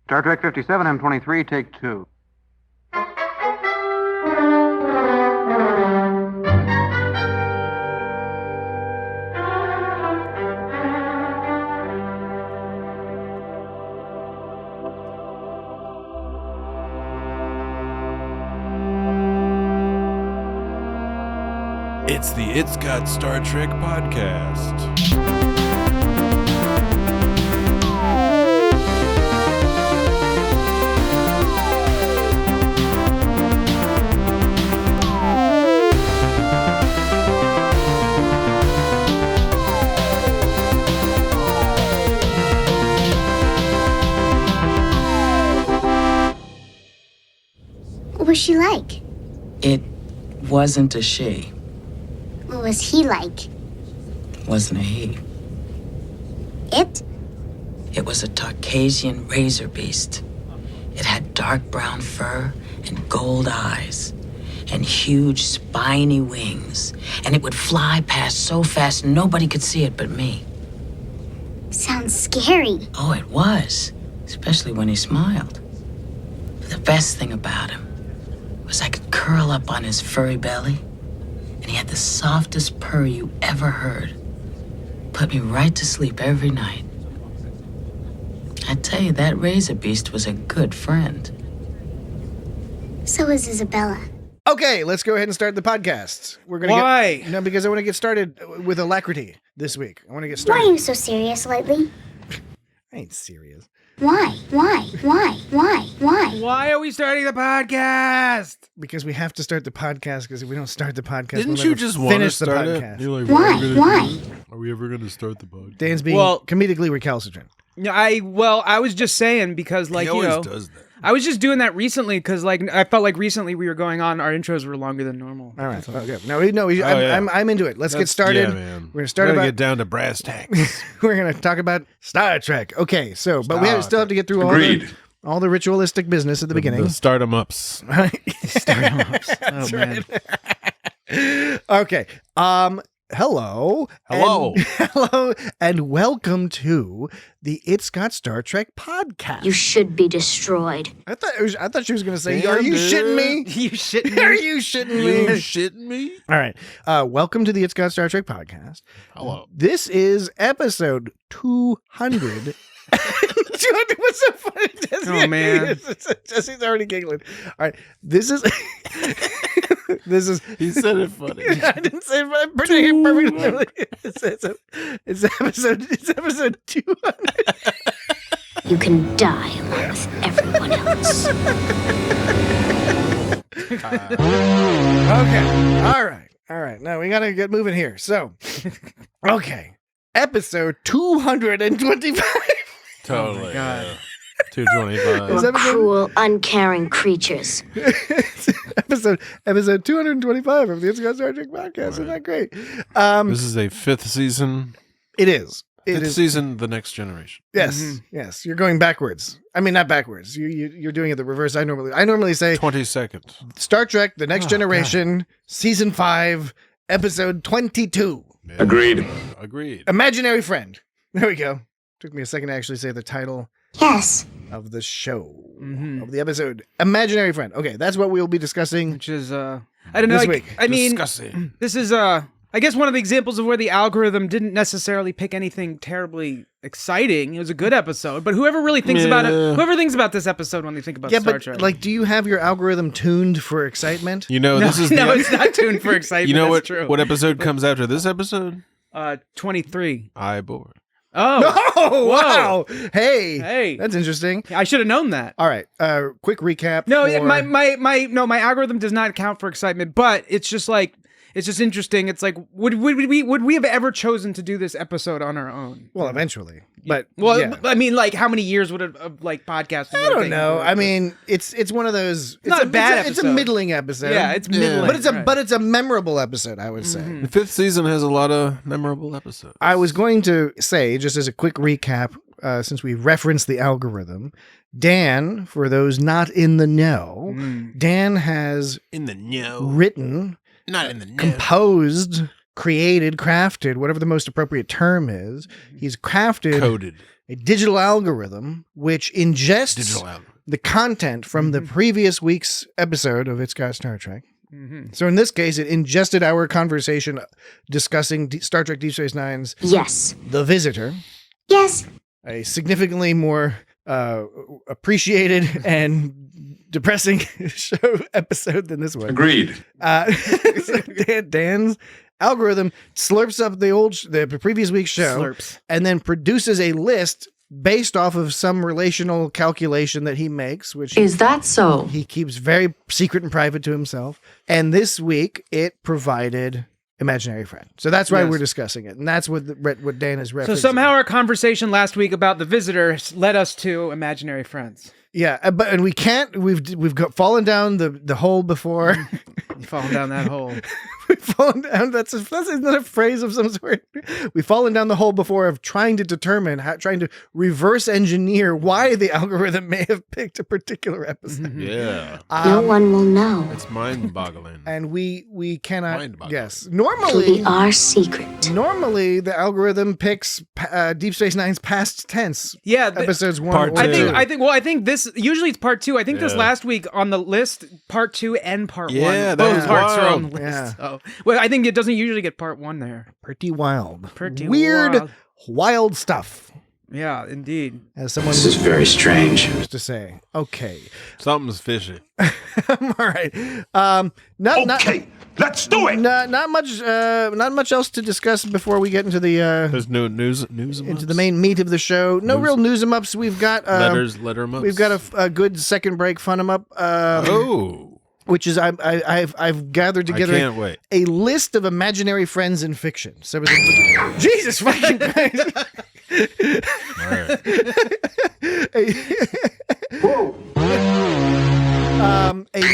Star Trek 57, M23, take 2. It's the It's Got Star Trek podcast. What was she like? It wasn't a she. What was he like? Wasn't a he. It? It was a Caucasian razor beast. It had dark brown fur and gold eyes and huge spiny wings. And it would fly past so fast nobody could see it but me. Sounds scary. Oh, it was. Especially when he smiled. But the best thing about him was I could curl up on his furry belly, and he had the softest purr you ever heard. Put me right to sleep every night. I tell you, that razor beast was a good friend. So is Isabella. Okay, let's go ahead and start the podcast. Why? No, because I want to get started with alacrity this week. I want to get Why started. are you so serious lately? I ain't serious. Why? Why are we starting the podcast? Because we have to start the podcast, because if we don't start the podcast, Didn't we'll you never just want to finish the start podcast. it? You're like, Why? Are we ever going to start the podcast? Dan's being Well- comedically recalcitrant. I was just saying because, like, he you always know, does that. I was just doing that recently because, like, I felt like recently we were going on, our intros were longer than normal. All right. Okay. I'm into it. Let's get That's- started. Yeah, man. We're gonna start We're gonna about. get down to brass tacks. We're gonna talk about Star Trek. Okay. So, but we still have to get through all the ritualistic business at the beginning. The stardom ups. Oh, man. Okay. Hello. Hello. And, hello, and welcome to the It's Got Star Trek podcast. You should be destroyed. I thought she was going to say, Damn, "Are you dude. shitting me? You shitting Are me? you shitting You me?" shitting me? All right. Welcome to the It's Got Star Trek podcast. Hello. This is episode 200. 200. What's so funny, Jesse? Oh, man. Jesse's already giggling. All right. This is. This is. He said it funny. I didn't say it, but I'm pretty perfectly. It's episode 200. You can die along with everyone else. Okay. All right. Now we got to get moving here. So, okay. Episode 225. Totally. Oh my God. Yeah. 225. Is You're that because- cruel, uncaring creatures. episode 225 of the It's Got Star Trek podcast. Isn't that great? This is a fifth season. It is. It Fifth is. season, the next generation. Yes. Yes. You're going backwards. I mean, not backwards. You're doing it the reverse. I normally say 22nd. Star Trek: The Next Generation, season 5, episode 22. Yeah. Agreed. Agreed. Imaginary Friend. There we go. Took me a second to actually say the title Yes. of the show, of the episode. Imaginary Friend. Okay, that's what we'll be discussing Which is, I don't know. this like, week. I mean, Discussing. this is, I guess one of the examples of where the algorithm didn't necessarily pick anything terribly exciting. It was a good episode, but whoever really thinks about it, whoever thinks about this episode when they think about Yeah, Star but Trek. like, do you have your algorithm tuned for excitement? You know, no, this is no, the, it's not tuned for excitement. You know That's what? true. What episode comes after this episode? 23. I bored. Oh, Oh, Whoa. wow. Hey. Hey. That's interesting. I should have known that. All right. Quick recap. No, for- my algorithm does not account for excitement, but it's just like, it's just interesting. It's like, would we have ever chosen to do this episode on our own? Well, eventually. But, Well, yeah. I mean, like, how many years would it have, like, podcasting? I don't know. I mean, it's one of those. It's not a bad It's a episode. middling episode. Yeah, it's middling. But it's a memorable episode, I would say. The fifth season has a lot of memorable episodes. I was going to say, just as a quick recap, since we referenced the algorithm, Dan, for those not in the know, Dan has in the know. written, Not in the know. composed, created, crafted, whatever the most appropriate term is. He's crafted Coded. a digital algorithm which ingests Digital algorithm. the content from the previous week's episode of It's Got Star Trek. So in this case, it ingested our conversation discussing Star Trek Deep Space Nine's Yes. The Visitor, Yes. a significantly more appreciated and depressing show episode than this one. Agreed. Dan's algorithm slurps up the previous week's show Slurps. and then produces a list based off of some relational calculation that he makes, which Is that so? he keeps very secret and private to himself. And this week, it provided imaginary friend. So that's why Yes. we're discussing it, and that's what what Dan is referencing. So somehow our conversation last week about the visitor led us to imaginary friends. yeah, and we can't. We've fallen down the hole before. You've fallen down that hole. We've fallen down. That's isn't that a phrase of some sort? We've fallen down the hole before of trying to determine trying to reverse engineer why the algorithm may have picked a particular episode. Yeah. No one will know. It's mind-boggling. And we cannot Mind-boggling. guess. It'll Normally, be our secret. the algorithm picks Deep Space Nine's past tense Yeah, episodes 1 Part or two. 2. I think this usually it's part 2. I think this Yeah. last week on the list, part 2 and part 1. Yeah, that both was parts are on wild. the list. Yeah. So, well, I think it doesn't usually get part 1 there. Pretty wild. Pretty weird, wild. wild stuff, Yeah, indeed. as someone This is very strange. used to say. Okay. Something's fishy. All right. Okay, let's do it. Not much else to discuss before we get into the There's no news into the main meat of the show. No real news em ups. We've got letter em ups. we've got a good second break fun em up. Which is I've gathered I together can't wait. a list of imaginary friends in fiction. So Jesus fucking Christ. All right.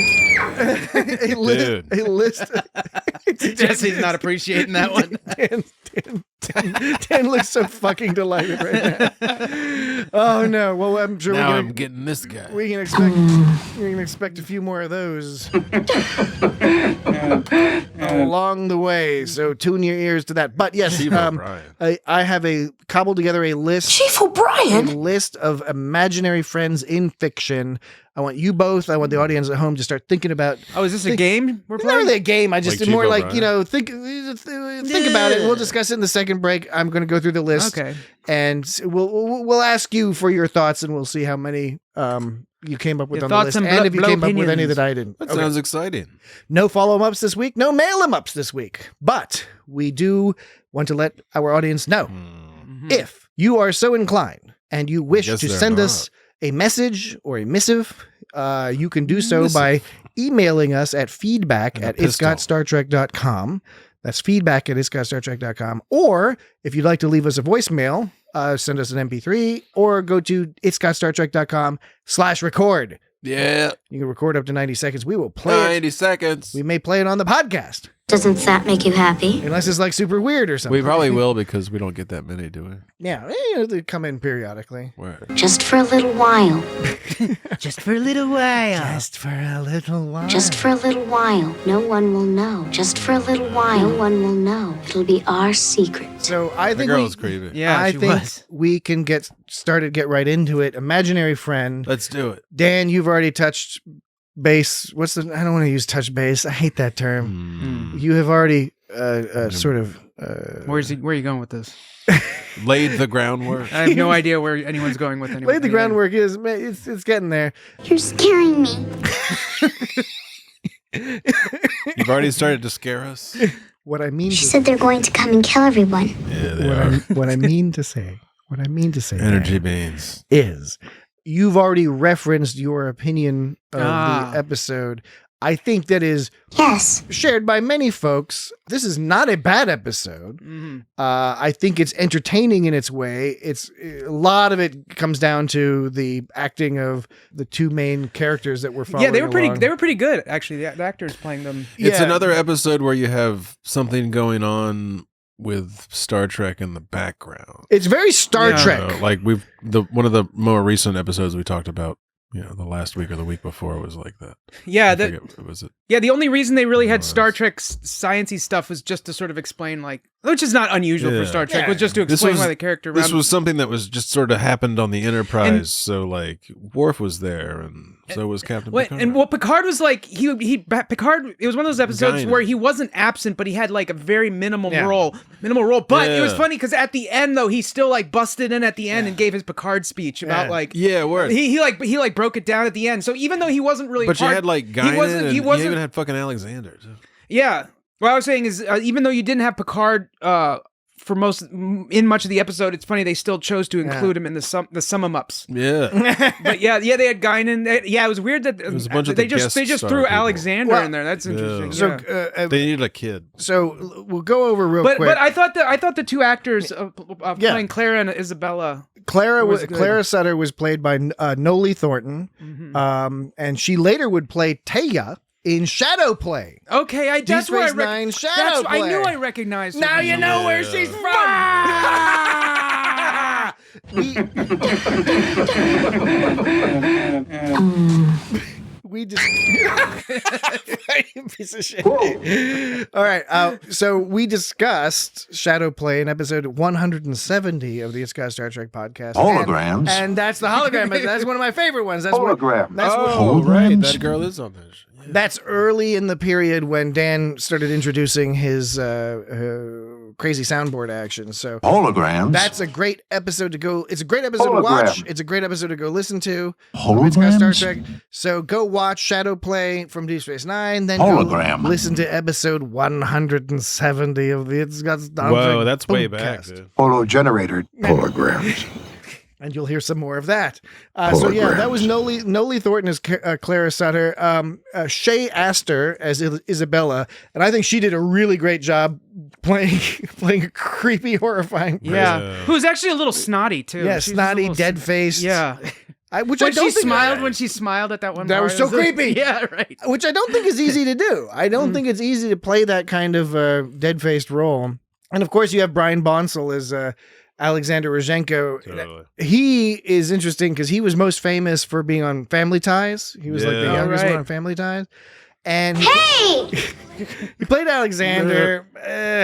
A list. Jesse's not appreciating that one. Dan looks so fucking delighted right now. Oh no! Well, I'm sure Now we're I'm gonna, getting this guy. we can expect a few more of those along the way. So tune your ears to that. But yes, Chief O'Brien. I have cobbled together a list. Chief A O'Brien? list of imaginary friends in fiction. I want you both. I want the audience at home to start thinking about. Oh, is this a game we're It's not playing? really a game. I just Like more Chief like O'Brien. think about it. We'll discuss it in the second break. I'm going to go through the list. Okay. And we'll ask you for your thoughts, and we'll see how many you came up with Your on the thoughts list, and and if you blow came up with any opinions. that I didn't. That Okay. sounds exciting. No follow-ups this week. No mail-em-ups this week. But we do want to let our audience know if you are so inclined and you wish guess to they're send us a message or a missive, you can do so by emailing us at feedback And a at pistol. itsgotstartrek.com. That's feedback at itsgotstartrek.com. Or if you'd like to leave us a voicemail, send us an MP3 or go to itsgotstartrek.com/record. Yeah. You can record up to 90 seconds. We will play it. 90 seconds. We may play it on the podcast, Doesn't that make you happy? unless it's like super weird or something. We probably will because we don't get that many, do we? Yeah, they come in periodically. Where? Just for a little while. Just for a little while. Just for a little while. Just for a little while. No one will know. Just for a little while. No one will know. It'll be our secret. So I The think girl's creepy. Yeah, I she think was. we can get right into it. Imaginary friend. Let's do it. Dan, you've already touched base. I don't want to use touch base. I hate that term. You have already sort of. Where are you going with this? Laid the groundwork. I have no idea where anyone's going with anyone. Laid the groundwork. It's getting there. You're scaring me. You've already started to scare us. What I mean. She To, said they're going to come and kill everyone. Yeah, they are. what I mean to say. What I mean to say. Energy Dan, beans. is you've already referenced your opinion of Ah. the episode. I think that is Yes. shared by many folks. This is not a bad episode. I think it's entertaining in its way. It's a lot of it comes down to the acting of the two main characters that we're following. Yeah, they were pretty. along. They were pretty good, actually. The actors playing them. It's Yeah. another episode where you have something going on with Star Trek in the background. It's very Star Yeah. Trek. Like one of the more recent episodes we talked about the last week or the week before was like that. Yeah, the only reason they really had Star Trek science-y stuff was just to sort of explain, like, which is not unusual for Star Trek, was just to explain why the character. This was something that was just sort of happened on the Enterprise. So like Worf was there, and so was Captain Picard. And Picard was like Picard. It was one of those episodes where he wasn't absent, but he had like a very minimal role. But it was funny because at the end though, he still like busted in at the end and gave his Picard speech about like he broke it down at the end. So even though he wasn't really, but you had like Guinan, and you even had fucking Alexander too. Yeah. What I was saying is, even though you didn't have Picard for much of the episode, it's funny they still chose to include him in the sum-em-ups. Yeah, but yeah, they had Guinan. It was weird that it was a bunch of they just threw Alexander in there. That's interesting. So they needed a kid. So we'll go over real quick. But I thought the two actors playing Clara and Isabella. Clara Sutter was played by Noli Thornton, and she later would play Taya in Shadow Play. Okay, that's where I Shadow Play. I knew I recognized her. Now you know where she's from. We just piece of shit. All right, so we discussed Shadow Play in episode 170 of the It's Got Star Trek podcast. Holograms. And that's the hologram. That's one of my favorite ones. That's Hologram. Right. That girl is on this. Yeah. That's early in the period when Dan started introducing his crazy soundboard action. So Holograms. That's a great episode to go. It's a great episode to watch. It's a great episode to go listen to. Holograms. It's got Star Trek. So go watch Shadow Play from Deep Space Nine. Then Hologram. Go listen to episode 170 of the It's Got Star Trek. Whoa, that's way back. Dude. Holo generator. Holograms. And you'll hear some more of that. So yeah, that was Noli Thornton as Clara Sutter, Shay Astor as Isabella, and I think she did a really great job playing a creepy, horrifying person. Yeah, who was actually a little snotty too. Yeah, snotty, dead-faced. Yeah. When she smiled at that one. That was so creepy. Yeah, right. Which I don't think is easy to do. I don't think it's easy to play that kind of dead-faced role. And of course, you have Brian Bonsall as Alexander Rozhenko. Totally. He is interesting because he was most famous for being on Family Ties. He was like the youngest one on Family Ties. And he played Alexander.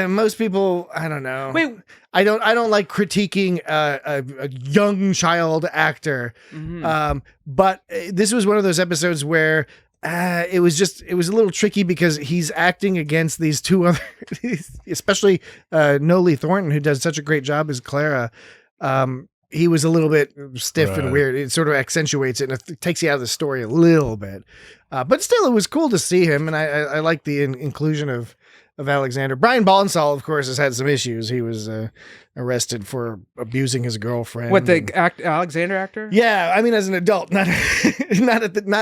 Most people, I don't know. Wait, I don't like critiquing a young child actor. But this was one of those episodes where it was a little tricky because he's acting against these two other, especially Noli Thornton, who does such a great job as Clara. He was a little bit stiff and weird. It sort of accentuates it and it takes you out of the story a little bit. But still, it was cool to see him, and I like the inclusion of Alexander. Brian Bonsall, of course, has had some issues. He was arrested for abusing his girlfriend. What, the Alexander actor? Yeah, I mean, as an adult, not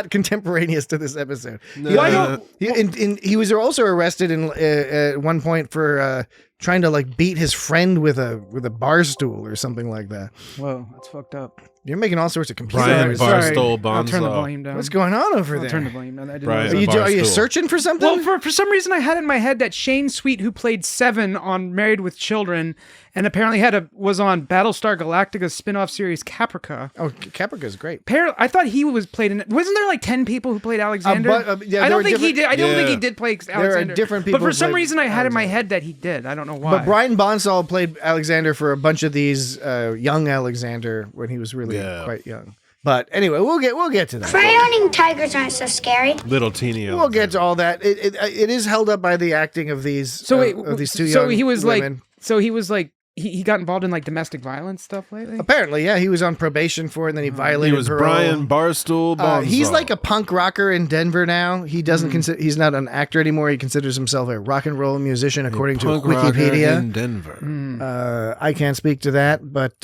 contemporaneous to this episode. No. He was also arrested at one point for trying to like beat his friend with a bar stool or something like that. Whoa, that's fucked up. You're making all sorts of computer. Brian Barstool Bonsall. I'll turn the volume down. What's going on over there? I'll turn the volume down. I didn't Brian know. Are you searching for something? Well, for some reason, I had in my head that Shane Sweet, who played Seven on Married with Children, and apparently was on Battlestar Galactica's spin-off series Caprica. Oh, Caprica's great. I thought he was played in it. Wasn't there like 10 people who played Alexander? Yeah, I don't think he did. I don't think he did play Alexander. There are different people. But for some reason, I had in my head that he did. I don't know why. But Brian Bonsall played Alexander for a bunch of these young Alexander when he was really quite young. But anyway, we'll get to that. Frowning tigers aren't so scary. Little teeny. We'll get to all that. It is held up by the acting of these of these two young So he was women. He got involved in like domestic violence stuff lately. Apparently, yeah, he was on probation for it, and then he violated. He was Brian Barstool Bonsall. He's like a punk rocker in Denver now. He doesn't consider. He's not an actor anymore. He considers himself a rock and roll musician, according to Wikipedia. In Denver. I can't speak to that, but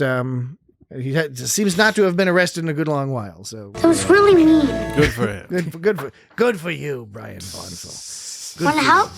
he seems not to have been arrested in a good long while. So That was really mean. Good for him. good for you, Brian Bonsall. Want to help?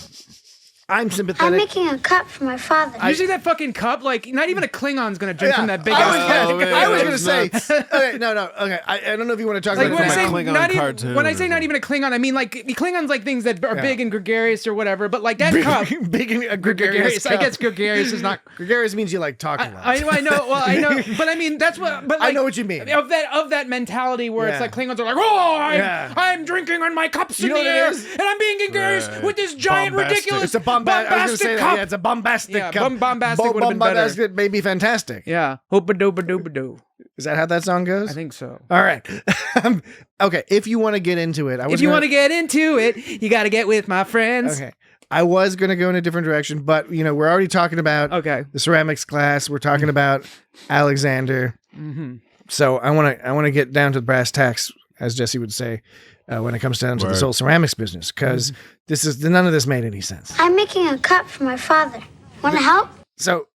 I'm sympathetic. I'm making a cup for my father. You see that fucking cup? Like, not even a Klingon's gonna drink from that big I ass was, cup. I was going to say, okay, no, okay. I don't know if you want to talk Like about when I it say now. Klingon not even cartoon when I or say not even a Klingon, I mean like Klingons like things that are big and gregarious or whatever. But like that cup, Big and gregarious. I guess gregarious is not. Gregarious means you like talk a lot. I know. Well, I know, but I mean that's what. But like, I know what you mean. Of that mentality where it's Yeah. like Klingons are like, oh, Yeah. I'm drinking on my cups You in know the what it air, is? and I'm being gregarious with this giant, Bombastic. ridiculous, It's a bombastic. I was going to say cup. that. Yeah, it's a bombastic Yeah, cup. bombastic would've been better. Bombastic may be fantastic. Yeah, hoopa-doopa-doopa-doo. Is that how that song goes? I think so. All right. Okay. If you want to get into it, If you want to get into it, you got to get with my friends. Okay. I was going to go in a different direction, but we're already talking about the ceramics class. We're talking about Alexander. Mm-hmm. So I want to get down to the brass tacks, as Jesse would say, when it comes down to this whole ceramics business, because none of this made any sense. I'm making a cup for my father. Want to help? So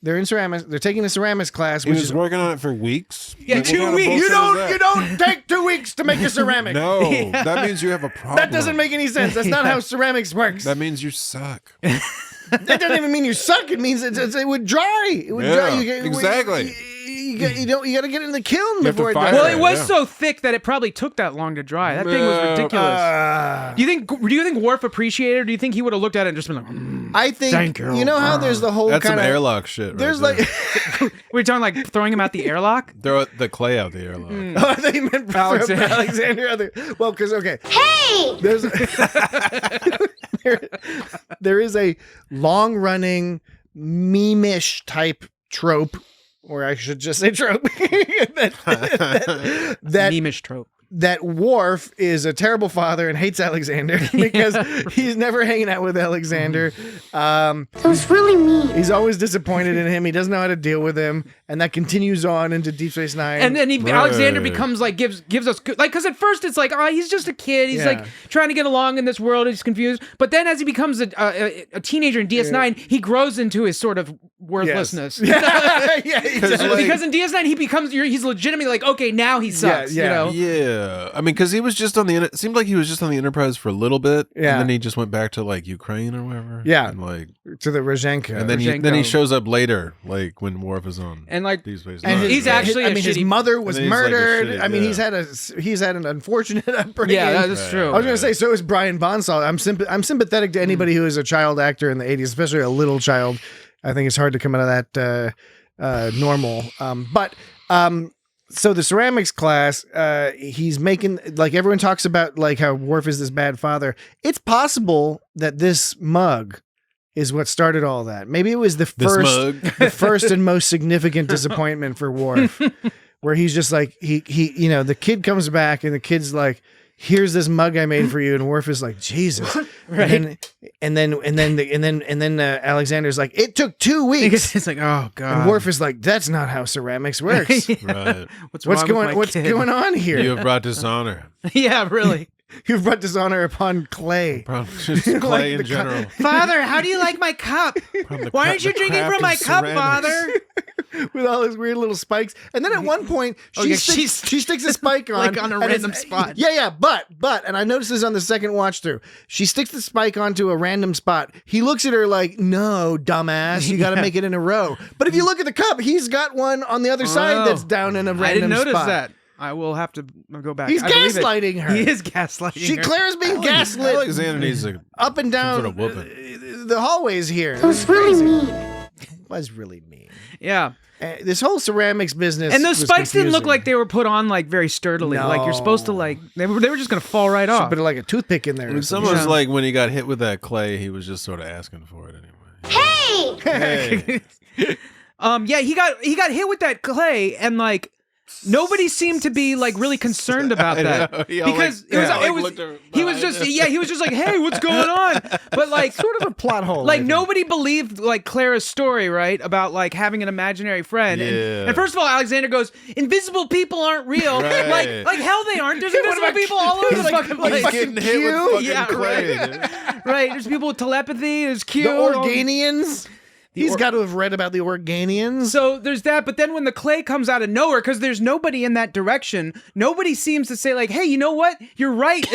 they're in ceramics. They're taking the ceramics class, He which was is working on it for weeks. Yeah, What 2 kind of weeks. bullshit is that? you don't take 2 weeks to make a ceramic. No, that means you have a problem. That doesn't make any sense. That's not how ceramics works. That means you suck. That doesn't even mean you suck. It means it would dry. It would Yeah, dry. exactly. You got to get it in the kiln You have to before it fire dries. Well, it was Yeah. so thick that it probably took that long to dry. That thing was ridiculous. Do you think Worf appreciated it, or do you think he would have looked at it and just been like, I think Thank you. you know how there's the whole That's kind some of airlock shit. there's right like we're talking like throwing him out the airlock? throw the clay out the airlock. oh, I thought you meant Alexander. Alexander. Well, because Hey! there's there is a long running meme-ish type trope, or I should just say trope that Meme-ish trope. that Worf is a terrible father and hates Alexander because he's never hanging out with Alexander. That was really mean. He's always disappointed in him. He doesn't know how to deal with him, and that continues on into Deep Space Nine. And then Right. Alexander becomes like gives us good, like, because at first it's like, oh, he's just a kid. He's like trying to get along in this world. He's confused. But then as he becomes a teenager in DS9, he grows into his sort of worthlessness. yeah, he does. Because in DS9 he's legitimately like, okay, now he sucks. Yeah. Yeah, I mean, because he was just on the. It seemed like he was just on the Enterprise for a little bit, Yeah. and then he just went back to like Ukraine or whatever. Yeah. and like, to the Rozhenko. and then he shows up later, like when Worf is on. And like, Deep Space And Nine. he's actually I mean, his mother was And he's like a murdered. shitty- I mean, yeah. he's had an unfortunate upbringing. yeah, that's true. I was going to say, so is Brian Bonsall. I'm sympathetic to anybody who is a child actor in the 80s, especially a little child. I think it's hard to come out of that normal. So the ceramics class, he's making, like, everyone talks about like how Worf is this bad father. It's possible that this mug is what started all that. Maybe it was the first and most significant disappointment for Worf, where he's just like he the kid comes back and the kid's like, here's this mug I made for you, and Worf is like, Jesus, Right. and then Alexander's like, it took 2 weeks. It's like, oh god. And Worf is like, that's not how ceramics works. Right. What's What's going on here? You have brought dishonor. Yeah, really. You've brought dishonor upon clay. Probably just clay Like in the general. Father, how do you like my cup? Why aren't you drinking from my cup, Father? With all his weird little spikes. And then at one point, she sticks a spike on. Like on a and random it's- spot. Yeah, but, and I noticed this on the second watch through. She sticks the spike onto a random spot. He looks at her like, no, dumbass, you got to make it in a row. But if you look at the cup, he's got one on the other side that's down in a random spot. I didn't notice that. I will have to go back. He's I believe it. gaslighting her. He is gaslighting her. Claire's being gaslit Alexander needs a up and down sort of whooping. the hallways here. That was really mean. It was really mean. Yeah. This whole ceramics business, And those was spikes didn't look confusing. like they were put on like very sturdily. Like you're supposed to like they were just gonna fall right off. Put like a toothpick in there. or It's something. almost like when he got hit with that clay, he was just sort of asking for it anyway. Hey! Hey, Yeah, he got hit with that clay, and like nobody seemed to be like really concerned about I that know. He all, because like, it was looked behind he was just like, hey, what's going on? But like sort of a plot hole. I like think. nobody believed like Clara's story, right? About like having an imaginary friend. Yeah. And first of all, Alexander goes, invisible people aren't real. Right. Like hell they aren't. There's invisible people all over the fucking place. he's getting hit with fucking Yeah, clay. right. Right. There's people with telepathy. There's Q. the Organians. He's got to have read about the Organians. So there's that, but then when the clay comes out of nowhere, because there's nobody in that direction, nobody seems to say like, hey, you know what? You're right,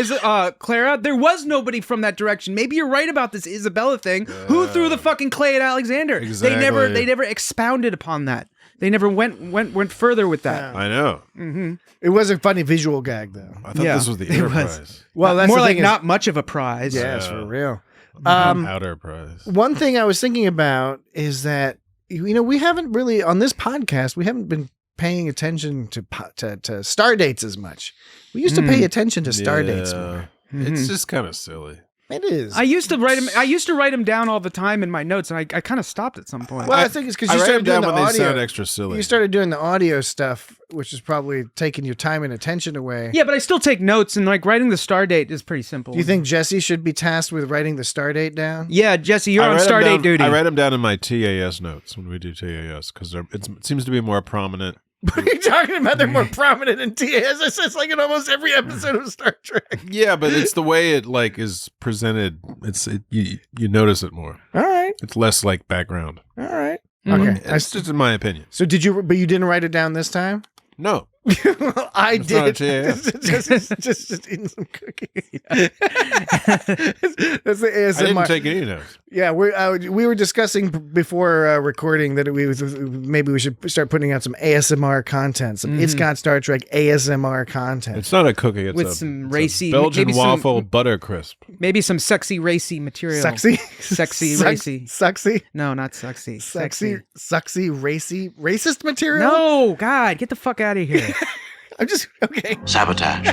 Clara. There was nobody from that direction. Maybe you're right about this Isabella thing. Who threw the fucking clay at Alexander? Exactly. They never expounded upon that. They never went further with that. I know. Mm-hmm. It was a funny visual gag, though. I thought this was the Enterprise. Well, that's more the like thing not much of a prize. Yes, for real. Outer prize. One thing I was thinking about is that, we haven't really, on this podcast, we haven't been paying attention to star dates as much. We used to pay attention to star dates more. It's just kind of silly. It is. I used to write them down all the time in my notes, and I kind of stopped at some point. Well, I think it's because you write started them doing down the when audio. they sound extra silly. You started doing the audio stuff, which is probably taking your time and attention away. Yeah, but I still take notes, and like writing the star date is pretty simple. Do you think Jesse should be tasked with writing the star date down? Yeah, Jesse, you're on star date duty. I write them down in my TAS notes when we do TAS because it seems to be more prominent. What are you talking about? They're more prominent in TAS. It's like in almost every episode of Star Trek. Yeah, but it's the way it like is presented. You notice it more. All right. It's less like background. All right. Mhm. Okay. It's just in my opinion. So but you didn't write it down this time? No. I It's not a did. TAS. just eating some cookies. That's the ASMR. I didn't take any notes. Yeah, we were discussing before recording that maybe we should start putting out some ASMR content, some It's Got Star Trek ASMR content. It's not a cookie. It's With a, some it's racy- a Belgian maybe some- waffle butter crisp. Maybe some sexy, racy material. Sexy, Sexy, racy. sexy, No, not sexy. racy, racist material. No, God, get the fuck out of here. I'm just okay. Sabotage.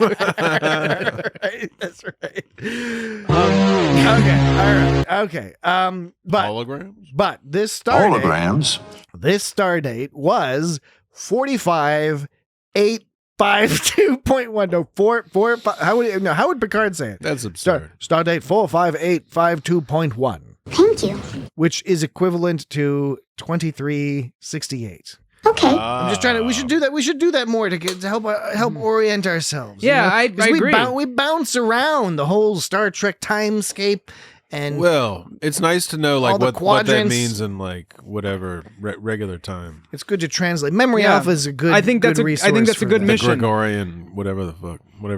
Right, that's right. Okay, all right, okay. Holograms? This star date, Holograms. this star date was 45852.1. No, 445. How would Picard say it? That's absurd. Star date 45852.1, Thank you. which is equivalent to 2368. Okay. I'm just trying to. We should do that. We should do that more to help orient ourselves. Yeah, I 'Cause agree. We bounce around the whole Star Trek timescape, and Well, it's nice to know all like the what that quadrants. means in like whatever regular time. it's good to translate. Memory Yeah. Alpha is a good. I think that's good a- I think resource that's a for good that. The mission. Gregorian, whatever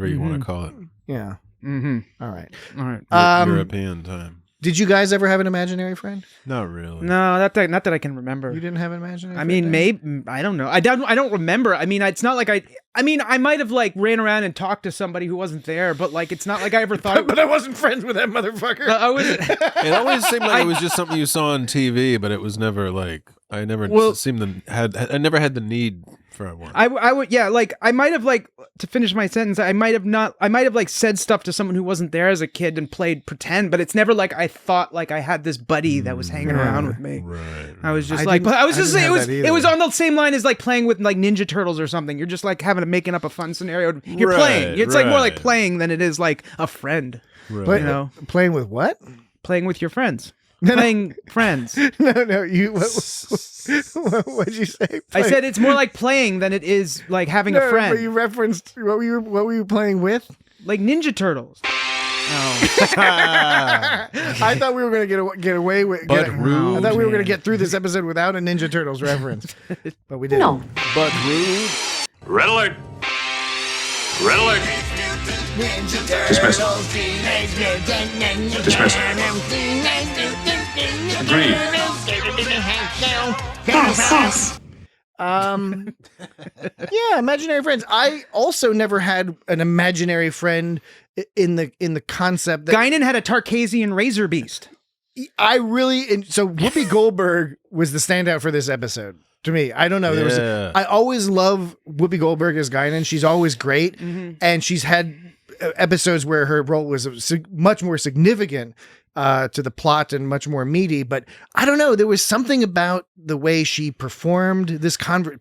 you want to call it. Yeah. Mm-hmm. All right. All right. European time. Did you guys ever have an imaginary friend? Not really. No, not that I can remember. You didn't have an imaginary. I friend, mean, Dan? maybe I don't know. I don't remember. I mean, it's not like I might have like ran around and talked to somebody who wasn't there, but like it's not like I ever thought. But I wasn't friends with that motherfucker. I was. It always seemed like it was just something you saw on TV, but it was never like I never I never had the need for one. I would like I might have like to finish my sentence. I might have like said stuff to someone who wasn't there as a kid and played pretend, but it's never like I thought like I had this buddy that was hanging around with me. Right. I was just I like, didn't- I was I just didn't saying have that it was either. on the same line as like playing with like Ninja Turtles or something. You're just like making up a fun scenario. You're Right, playing. It's like more like right. playing than it is like a friend. But, You know, playing with what? playing with your friends. Playing friends. No. You. What'd you say? I said it's more like playing than it is like having a But friend. you referenced what were you playing with? Like Ninja Turtles. I thought we were going to get away with. But I rude, thought we were going to man. get through this episode without a Ninja Turtles reference, but we didn't. No. But rude. Red alert! Red alert! Dismissed. Dismissed. Agreed. Yes. Yeah, imaginary friends. I also never had an imaginary friend in the concept that Guinan had a Tarkasian razor beast. I really. So Whoopi Goldberg was the standout for this episode. To me, I don't know. Yeah. I always love Whoopi Goldberg as Guinan. She's always great, and she's had episodes where her role was much more significant to the plot and much more meaty. But I don't know. There was something about the way she performed this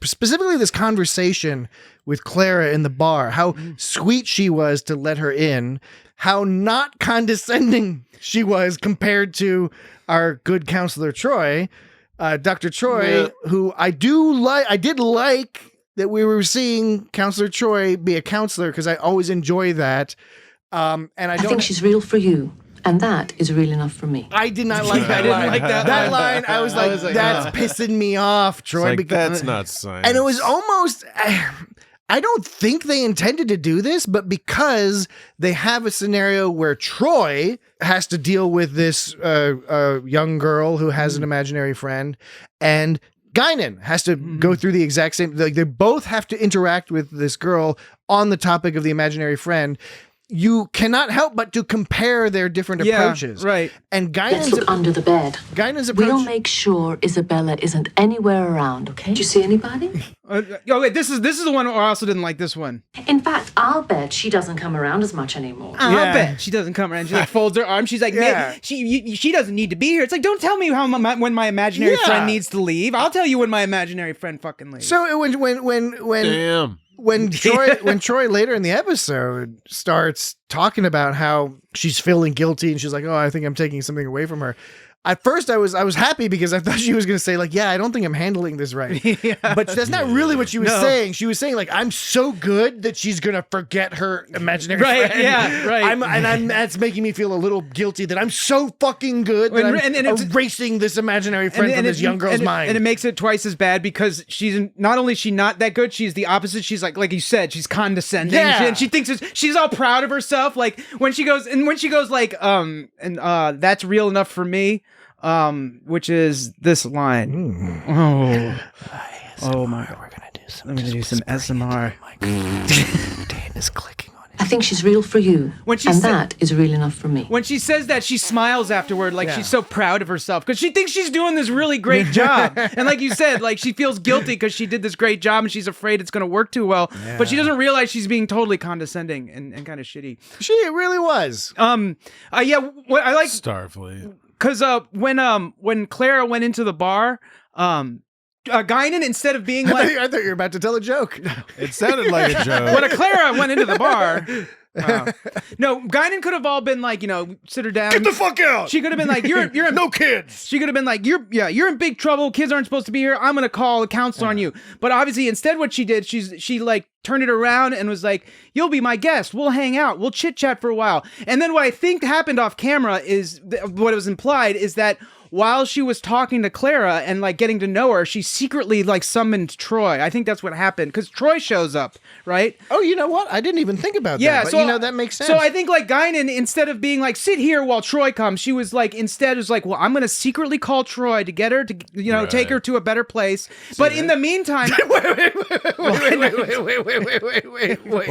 specifically this conversation with Clara in the bar. How sweet she was to let her in. How not condescending she was compared to our good counselor Troy. Dr. Troy, who I did like that we were seeing Counselor Troy be a counselor because I always enjoy that. And I think she's real for you. And that is real enough for me. I did not like that I didn't line. like that That line, I was like, that's pissing me off, Troy. It's like, that's not science. And it was almost... I don't think they intended to do this, but because they have a scenario where Troy has to deal with this young girl who has an imaginary friend, and Guinan has to go through the exact same... Like, they both have to interact with this girl on the topic of the imaginary friend. You cannot help but to compare their different approaches. Right. And Let's look under the bed. Guinan's approach... We'll make sure Isabella isn't anywhere around, okay? Do you see anybody? Wait, this is the one where I also didn't like this one. In fact, I'll bet she doesn't come around as much anymore. I'll bet she doesn't come around. She like folds her arms. She's like, she doesn't need to be here. It's like, don't tell me when my imaginary friend needs to leave. I'll tell you when my imaginary friend fucking leaves. So when Damn. When Troy later in the episode starts talking about how she's feeling guilty and she's like, oh, I think I'm taking something away from her. At first I was happy because I thought she was going to say like, yeah, I don't think I'm handling this right. But that's not really what she was saying. She was saying like, I'm so good that she's going to forget her imaginary friend. Yeah, right. That's making me feel a little guilty that I'm so fucking good that I'm erasing this imaginary friend from this young girl's mind. And it makes it twice as bad because she's not only is she not that good, she's the opposite. She's like you said, she's condescending. Yeah. And she thinks she's all proud of herself. Like when she goes like, that's real enough for me. Which is this line. Oh my God. We're gonna do some. I'm gonna do some SMR. Dan is clicking on it. I think she's real for you. That is real enough for me. When she says that, she smiles afterward, like she's so proud of herself because she thinks she's doing this really great job. And like you said, like she feels guilty because she did this great job and she's afraid it's gonna work too well. Yeah. But she doesn't realize she's being totally condescending and kind of shitty. She really was. I like Starfleet. Because when Clara went into the bar, Guinan, instead of being like... I thought you were about to tell a joke. It sounded like a joke. When Clara went into the bar... no, Guinan could have all been like, sit her down. Get the fuck out! She could have been like, you're no kids. She could have been like, you're in big trouble. Kids aren't supposed to be here. I'm gonna call a counselor on you. But obviously, instead, what she did, she like turned it around and was like, you'll be my guest. We'll hang out. We'll chit chat for a while. And then what I think happened off camera is what was implied is that while she was talking to Clara and like getting to know her, she secretly like summoned Troy. I think that's what happened because Troy shows up, right? Oh, you know what? I didn't even think about that. But so that makes sense. So I think like Guinan, instead of being like, sit here while Troy comes, she was like, instead was like, well, I'm going to secretly call Troy to get her to, take her to a better place. But in the meantime, wait. Well,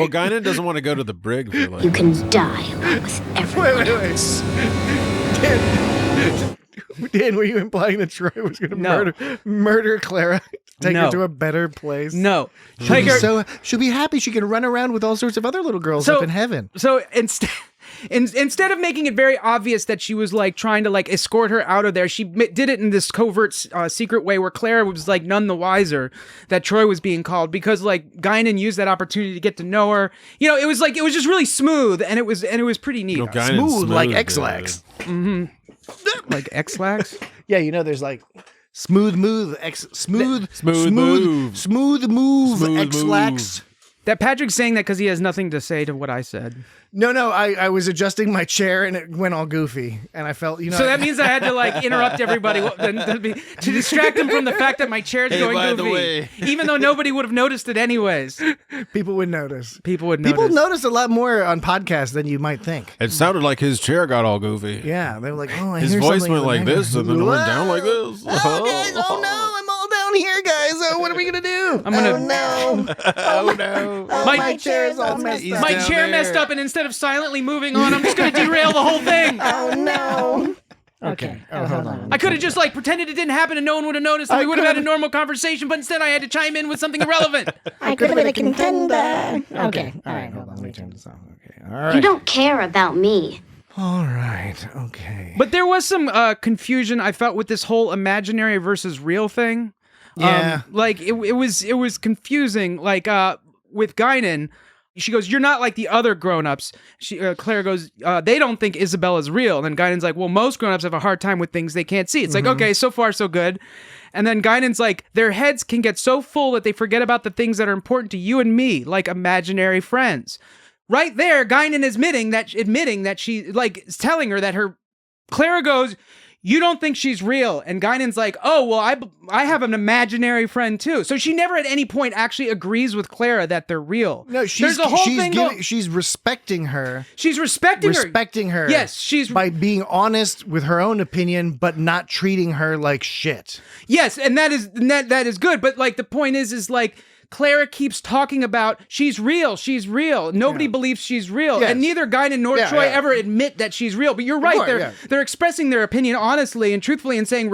Guinan doesn't want to go to the brig for like. You can die along with everyone else. Dan, were you implying that Troy was going to murder Clara, take her to a better place? No. She'll be happy she can run around with all sorts of other little girls up in heaven. So instead of making it very obvious that she was like trying to like escort her out of there, she did it in this covert, secret way where Clara was like none the wiser that Troy was being called because like Guinan used that opportunity to get to know her. It was just really smooth and it was pretty neat. Smooth like X-Lax. Mm-hmm. Like X-Lax? Yeah, there's like smooth move X-Lax. That Patrick's saying that because he has nothing to say to what I said. No, I was adjusting my chair and it went all goofy, and I felt, So that means I had to like interrupt everybody to distract them from the fact that my chair is going goofy. The way. Even though nobody would have noticed it anyways. People would notice. People notice a lot more on podcasts than you might think. It sounded like his chair got all goofy. Yeah, they were like, oh, his voice went like this, and then it went down like this. Oh, guys, oh no, I'm all down here, guys. Oh, what are we gonna do? I'm gonna. Oh no. Oh no. My chair's all messed up. My chair messed up, and instead of silently moving on, I'm just gonna derail the whole thing. Oh no. Okay. Oh, hold on. I could have just like pretended it didn't happen and no one would have noticed and we would have had a normal conversation, but instead I had to chime in with something irrelevant. I could have been a contender. Okay. All right. Hold on. Let me turn this off. Okay. All right. You don't care about me. All right. Okay. But there was some confusion I felt with this whole imaginary versus real thing. Yeah. It was confusing. Like with Guinan, she goes, "You're not like the other grown-ups." Claire goes, "They don't think Isabella's real." And then Guinan's like, "Well, most grown-ups have a hard time with things they can't see." It's like, okay, so far so good. And then Guinan's like, "Their heads can get so full that they forget about the things that are important to you and me, like imaginary friends." right there, Guinan admitting that she, like, is telling her that Clara goes, you don't think she's real. And Guinan's like, oh, well, I have an imaginary friend too. So she never at any point actually agrees with Clara that they're real. No, she's respecting her. She's respecting her. Yes, she's by being honest with her own opinion, but not treating her like shit. Yes, and that is good. But like the point is like, Clara keeps talking about she's real. Nobody believes she's real. Yes. And neither Guinan nor Troy ever admit that she's real. But you're right. They're expressing their opinion honestly and truthfully and saying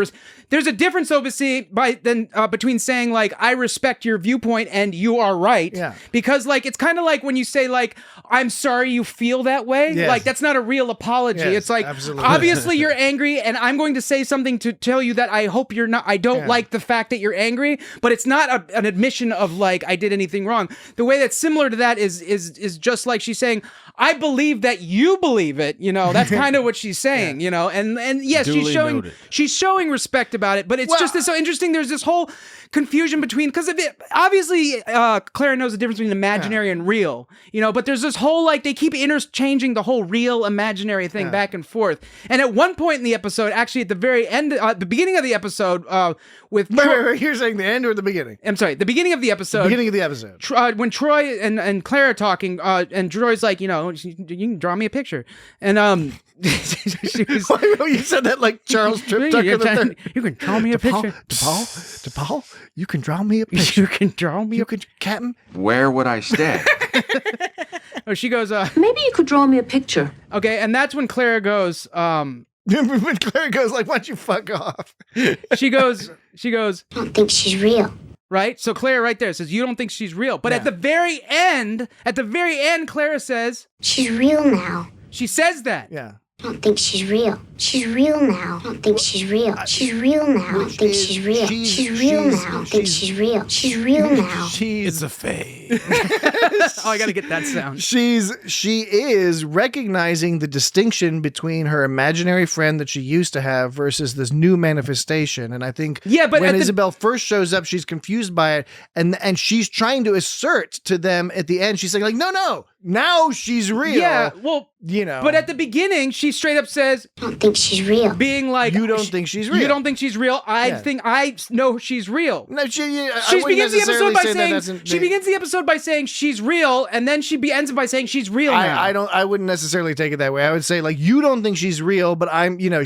there's a difference between saying like, I respect your viewpoint and you are right. Yeah. Because like, it's kind of like when you say like, I'm sorry you feel that way. Yes. Like that's not a real apology. Yes, it's like, absolutely. obviously you're angry and I'm going to say something to tell you that I hope you're not, I don't like the fact that you're angry, but it's not an admission of like, I did anything wrong. The way that's similar to that is just like she's saying, I believe that you believe it. You know, that's kind of what she's saying, you know, and yes, she's showing respect about it, but it's just so interesting. There's this whole confusion between, because of it, obviously Clara knows the difference between imaginary and real, you know, but there's this whole, like, they keep interchanging the whole real imaginary thing back and forth. And at one point in the episode, actually at the very end, the beginning of the episode, with wait, you're saying the end or the beginning? I'm sorry, the beginning of the episode. Beginning of the episode. When Troy and Claire are talking, and Troy's like, you know, you can draw me a picture, and she was, you said that like Charles Trip Tucker. You can draw me a picture. DePaul, you can draw me a picture. You can draw me. Captain. Where would I stay? Oh, she goes, maybe you could draw me a picture. Okay, and that's when Clara goes, when Clara goes like, why don't you fuck off? She goes, I don't think she's real. Right? So Clara right there says, you don't think she's real. But at the very end, Clara says, she's real now. She says that. Yeah. I don't think she's real. She's real now. I don't think she's real. She's real now. I don't think she's real. She's real now. I don't think she's real. She's real now. It's a fade. Oh, I gotta get that sound. She is recognizing the distinction between her imaginary friend that she used to have versus this new manifestation. And I think but when Isabel first shows up, she's confused by it. And she's trying to assert to them at the end, she's saying like, no, now she's real. Yeah, well, you know. But at the beginning, she straight up says, I don't think she's real. Being like, you don't think she's real. You don't think she's real. I think I know she's real. No, she begins the episode by saying she's real, and then she ends it by saying she's real now. I wouldn't necessarily take it that way. I would say like, you don't think she's real, but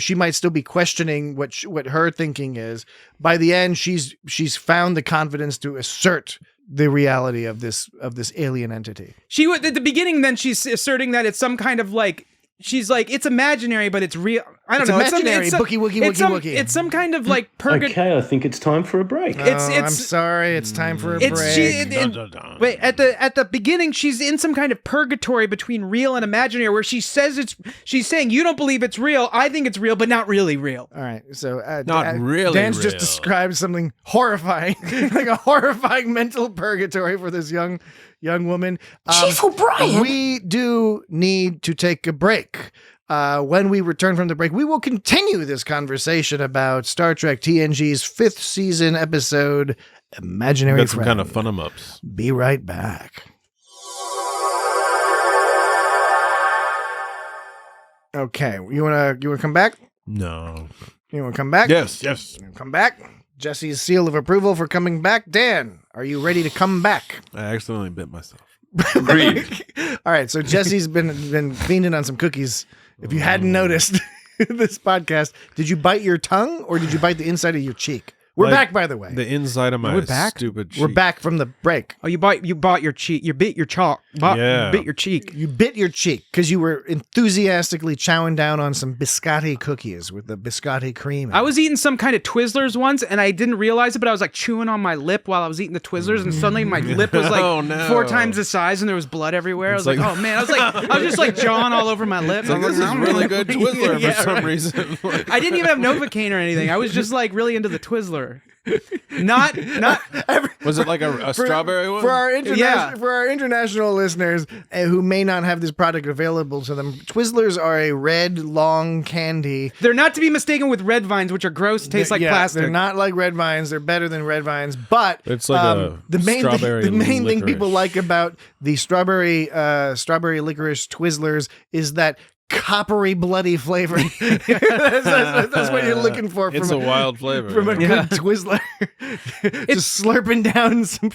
she might still be questioning what her thinking is. By the end, she's found the confidence to assert the reality of this alien entity. She would at the beginning. Then she's asserting that it's some kind of like. She's like, it's imaginary, but it's real. I don't know. Imaginary. Wookie. It's some kind of like purgatory. Okay, I think it's time for a break. I'm sorry. It's time for a break. Wait, at the beginning, she's in some kind of purgatory between real and imaginary, where she's saying, you don't believe it's real. I think it's real, but not really real. All right. So not really. Dan's real. just described something horrifying, like a horrifying mental purgatory for this young woman. Chief O'Brien. We do need to take a break. When we return from the break, we will continue this conversation about Star Trek TNG's 5th season episode, Imaginary Got some Friend. kind of fun-em-ups. Be right back. Okay, you wanna come back? No. You wanna come back? Yes. Come back. Jesse's seal of approval for coming back. Dan, are you ready to come back? I accidentally bit myself. Agreed. All right, so Jesse's been fiending on some cookies. If you hadn't noticed this podcast, did you bite your tongue or did you bite the inside of your cheek? We're back, by the way. The inside of my stupid cheek. We're back from the break. Oh, you bought your cheek. You bit your chalk. You bit your cheek. You bit your cheek because you were enthusiastically chowing down on some biscotti cookies with the biscotti cream. I was eating some kind of Twizzlers once, and I didn't realize it, but I was like chewing on my lip while I was eating the Twizzlers, and suddenly my lip was like 4 times the size, and there was blood everywhere. I was like, oh man, I was just like jawing all over my lip. This is really good Twizzler for some reason. I didn't even have Novocaine or anything. I was just like really into the Twizzler. Not Was it like a strawberry one? For our international listeners who may not have this product available to them, Twizzlers are a red, long candy. They're not to be mistaken with red vines, which are gross, taste like plastic. They're not like red vines. They're better than red vines. But it's like the main thing people licorice. like about the strawberry licorice Twizzlers is that coppery, bloody flavor. that's what you're looking for. It's a wild flavor. From a good Twizzler. Just slurping down some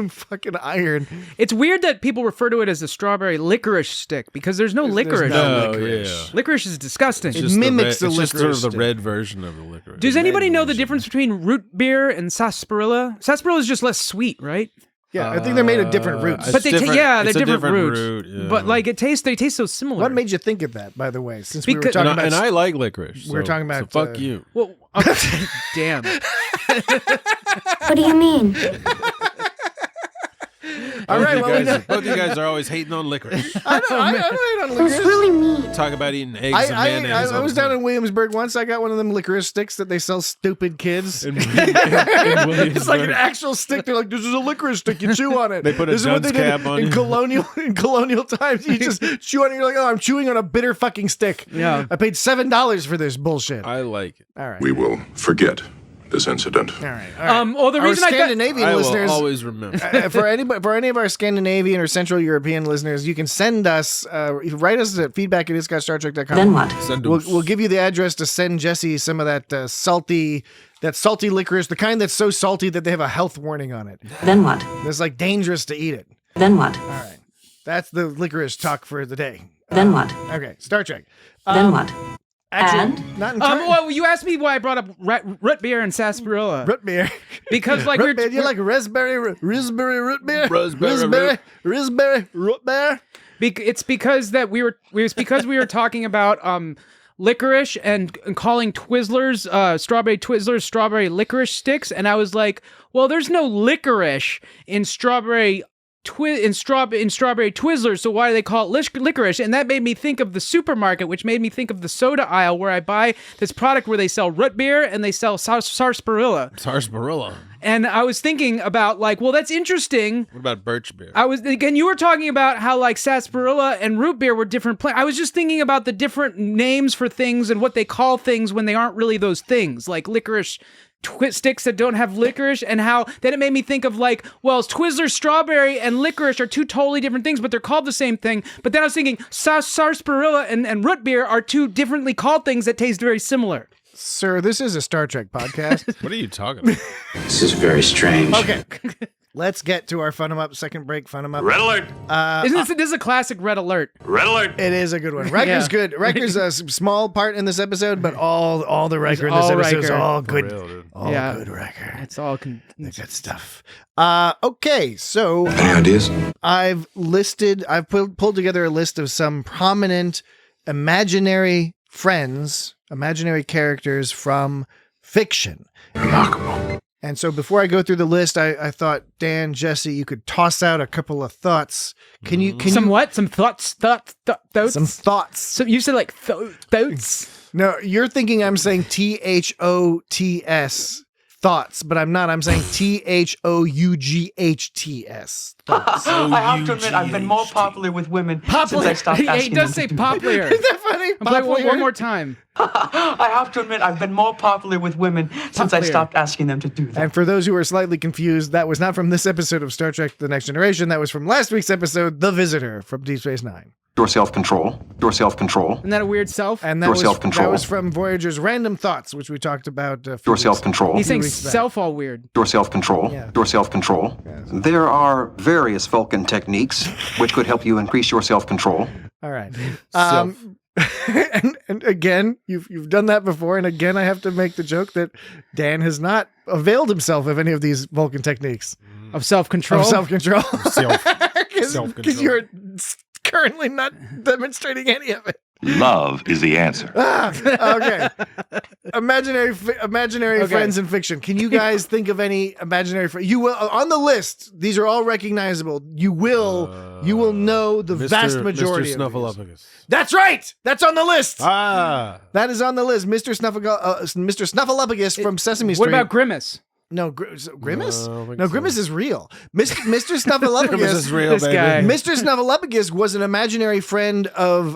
fucking iron. It's weird that people refer to it as a strawberry licorice stick because there's no licorice. no licorice. Yeah. Licorice is disgusting. It mimics the it's licorice just sort of the stick. red version of the licorice. Does anybody know the difference between root beer and sarsaparilla? Sarsaparilla is just less sweet, right? Yeah, I think they're made of different roots. But they're different roots. Root, yeah. But like they taste so similar. What made you think of that, by the way? Since we were Because- talking about, and I like licorice. we were talking about, so fuck you. Well, okay, damn. What do you mean? all right, well, Both of you guys are always hating on licorice. I don't hate on It was licorice. really mean. Talk about eating eggs and mayonnaise. I was down in Williamsburg once. I got one of them licorice sticks that they sell stupid kids. It's like an actual stick. They're like, this is a licorice stick. You chew on it. They put a This is what dunce they did cap on in you. colonial times. You just chew on it. You're like, oh, I'm chewing on a bitter fucking stick. Yeah. I paid $7 for this bullshit. I like it. All right. We will forget this incident. All right. Well, the Our reason Scandinavian I will listeners, always remember. for any of our Scandinavian or Central European listeners, you can send us, write us at feedback@isgotstartrek.com. Then what? We'll give you the address to send Jesse some of that salty licorice, the kind that's so salty that they have a health warning on it. Then what? It's like dangerous to eat it. Then what? All right, that's the licorice talk for the day. Then what? Okay, Star Trek. Then what? Actually, And? not entirely. well, you asked me why I brought up root beer and sarsaparilla. Root beer. Because like Root beer. You like raspberry root beer? Raspberry root beer? It's because we were talking about licorice and calling Twizzlers strawberry Twizzlers strawberry licorice sticks, and I was like, well, there's no licorice in strawberry strawberry Twizzlers, so why do they call it licorice? And that made me think of the supermarket, which made me think of the soda aisle where I buy this product where they sell root beer and they sell sarsaparilla. Sarsaparilla. And I was thinking about like, well, that's interesting. What about birch beer? And you were talking about how like sarsaparilla and root beer were different plants. I was just thinking about the different names for things and what they call things when they aren't really those things, like licorice sticks that don't have licorice, and how then it made me think of like, well, Twizzlers strawberry and licorice are two totally different things, but they're called the same thing. But then I was thinking sarsaparilla and root beer are two differently called things that taste very similar. Sir, this is a Star Trek podcast. What are you talking about? This is very strange. Okay. Let's get to our Fun 'em Up, second break Fun 'em Up. Red alert! This is a classic red alert. Red alert! It is a good one. Riker's good. Riker's a small part in this episode, but all the Riker in this episode is all good. All good Riker. It's all the good stuff. Okay, so Any ideas? I've pulled together a list of some prominent imaginary friends, imaginary characters from fiction. Remarkable. And so before I go through the list, I thought, Dan, Jesse, you could toss out a couple of thoughts. Can you Some what? Some thoughts? Thoughts? Some thoughts. So you said like thoughts? No, you're thinking I'm saying THOTS, thoughts, but I'm not. I'm saying THOUGHTS. Thoughts. I have to admit, I've been more popular with women since I stopped asking He does say them. popular. Is that funny? I'm like, one more time. I have to admit, I've been more popular with women since I stopped asking them to do that. And for those who are slightly confused, that was not from this episode of Star Trek The Next Generation. That was from last week's episode, The Visitor from Deep Space Nine. Your self-control. Your self-control. Isn't that a weird self? And Your self-control. that was from Voyager's Random Thoughts, which we talked about a few Your weeks- self-control. He's saying weeks back. self all weird. Your self-control. Yeah. Your self-control. There are various Vulcan techniques which could help you increase your self-control. All right. And again, you've done that before, and again, I have to make the joke that Dan has not availed himself of any of these Vulcan techniques Of self-control. of self-control. Self-control. Because you're currently not demonstrating any of it. Love is the answer. Okay. Imaginary Okay. friends in fiction. Can you guys think of any imaginary friends? You will on the list. These are all recognizable. You will know the vast majority Mr. of these. Snuffleupagus. That's right. That's on the list. Ah. That is on the list. Mr. Snuffleupagus from Sesame Street. What about Grimace? Grimace? No, No, Grimace is real. Mr. Snuffleupagus. Grimace is real, This baby. guy. Mr. Snuffleupagus was an imaginary friend of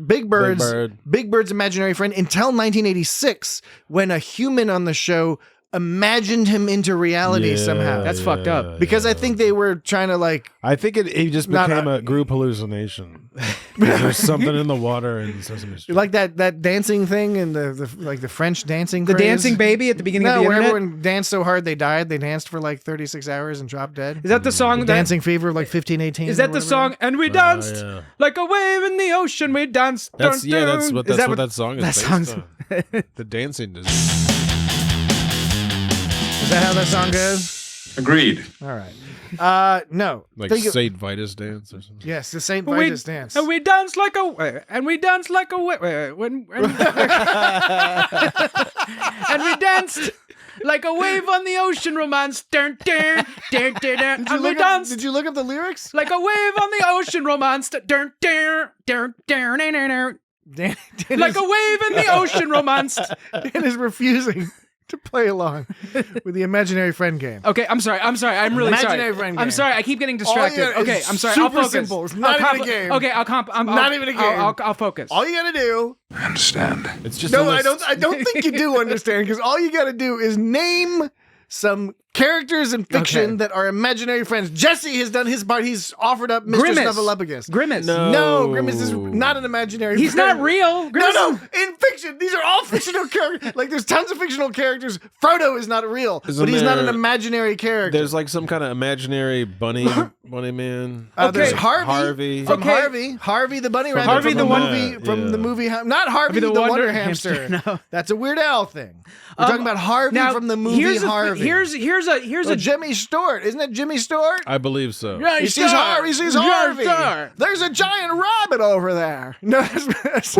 Big Bird's imaginary friend until 1986, when a human on the show imagined him into reality somehow. That's fucked up. Because I think they were trying to I think it just Not became a group hallucination. There's something in the water in Sesame Street. like that dancing thing and the French dancing. The craze. dancing baby at the beginning of the where internet. everyone danced so hard they died. They danced for like 36 hours and dropped dead. Is that the song? The Dancing Fever of like 1518? Is that the song? And we danced like a wave in the ocean. We danced. That's dun, what dun. that song is that based song's- on. The dancing is. Is that how that song goes? Agreed. All right. No. Like Think of- Saint Vitus dance or something. Yes, the Saint Vitus dance. And we danced like a and we danced like a and we danced like a wave on the ocean romance. Dun, dun, dun, dun, dun. And we danced Did you look up the lyrics? like a wave on the ocean romance. Dun, dun, dun, dun, dun, dun, dun. Dan Like a wave in the ocean romance. Dan is refusing to play along with the imaginary friend game. Okay, I'm sorry. I'm really Imaginary sorry. friend I'm game. sorry. I keep getting All distracted. you- Okay, it's I'm sorry. super I'll focus. simple. It's not even a game. Okay, I'll Not even a game. I'll focus. All you gotta do. I understand. It's just No, I don't think you do understand, because all you gotta do is name some characters in fiction that are imaginary friends. Jesse has done his part. He's offered up Mr. Grimace. Snuffleupagus. Grimace. No, Grimace is not an imaginary He's friend. not real. Grimace No, in fiction. These are all fictional characters. Like, there's tons of fictional characters. Frodo is not real, Isn't but he's not an there- imaginary character. There's like some kind of imaginary bunny man. There's Okay. Harvey. From Okay. Harvey the bunny rabbit. Harvey from the the Wonder- movie. From yeah. the movie. Not Harvey the Wonder Hamster. No. That's a Weird Al thing. We're talking about Harvey Now, from the movie Harvey. Here's a Jimmy Stewart. Isn't it Jimmy Stewart? I believe so. He sees Harvey. He sees Harvey. Star. There's a giant rabbit over there. No, that's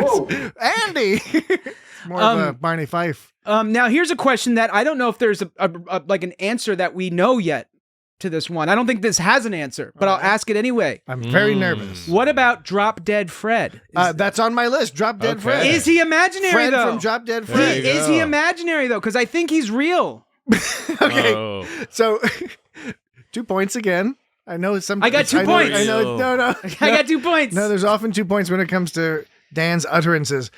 Andy. More of a Barney Fife. Now here's a question that I don't know if there's a like an answer that we know yet to this one. I don't think this has an answer, but I'll ask it anyway. I'm very nervous. What about Drop Dead Fred? That's on my list. Drop Dead Okay. Fred. Is he imaginary Fred though? from Drop Dead There Fred. you Is he go. imaginary though? Because I think he's real. Okay. Oh. So 2 points again. I know it's some. I got 2 know- points. I know. No. I got 2 points. No, there's often 2 points when it comes to Dan's utterances.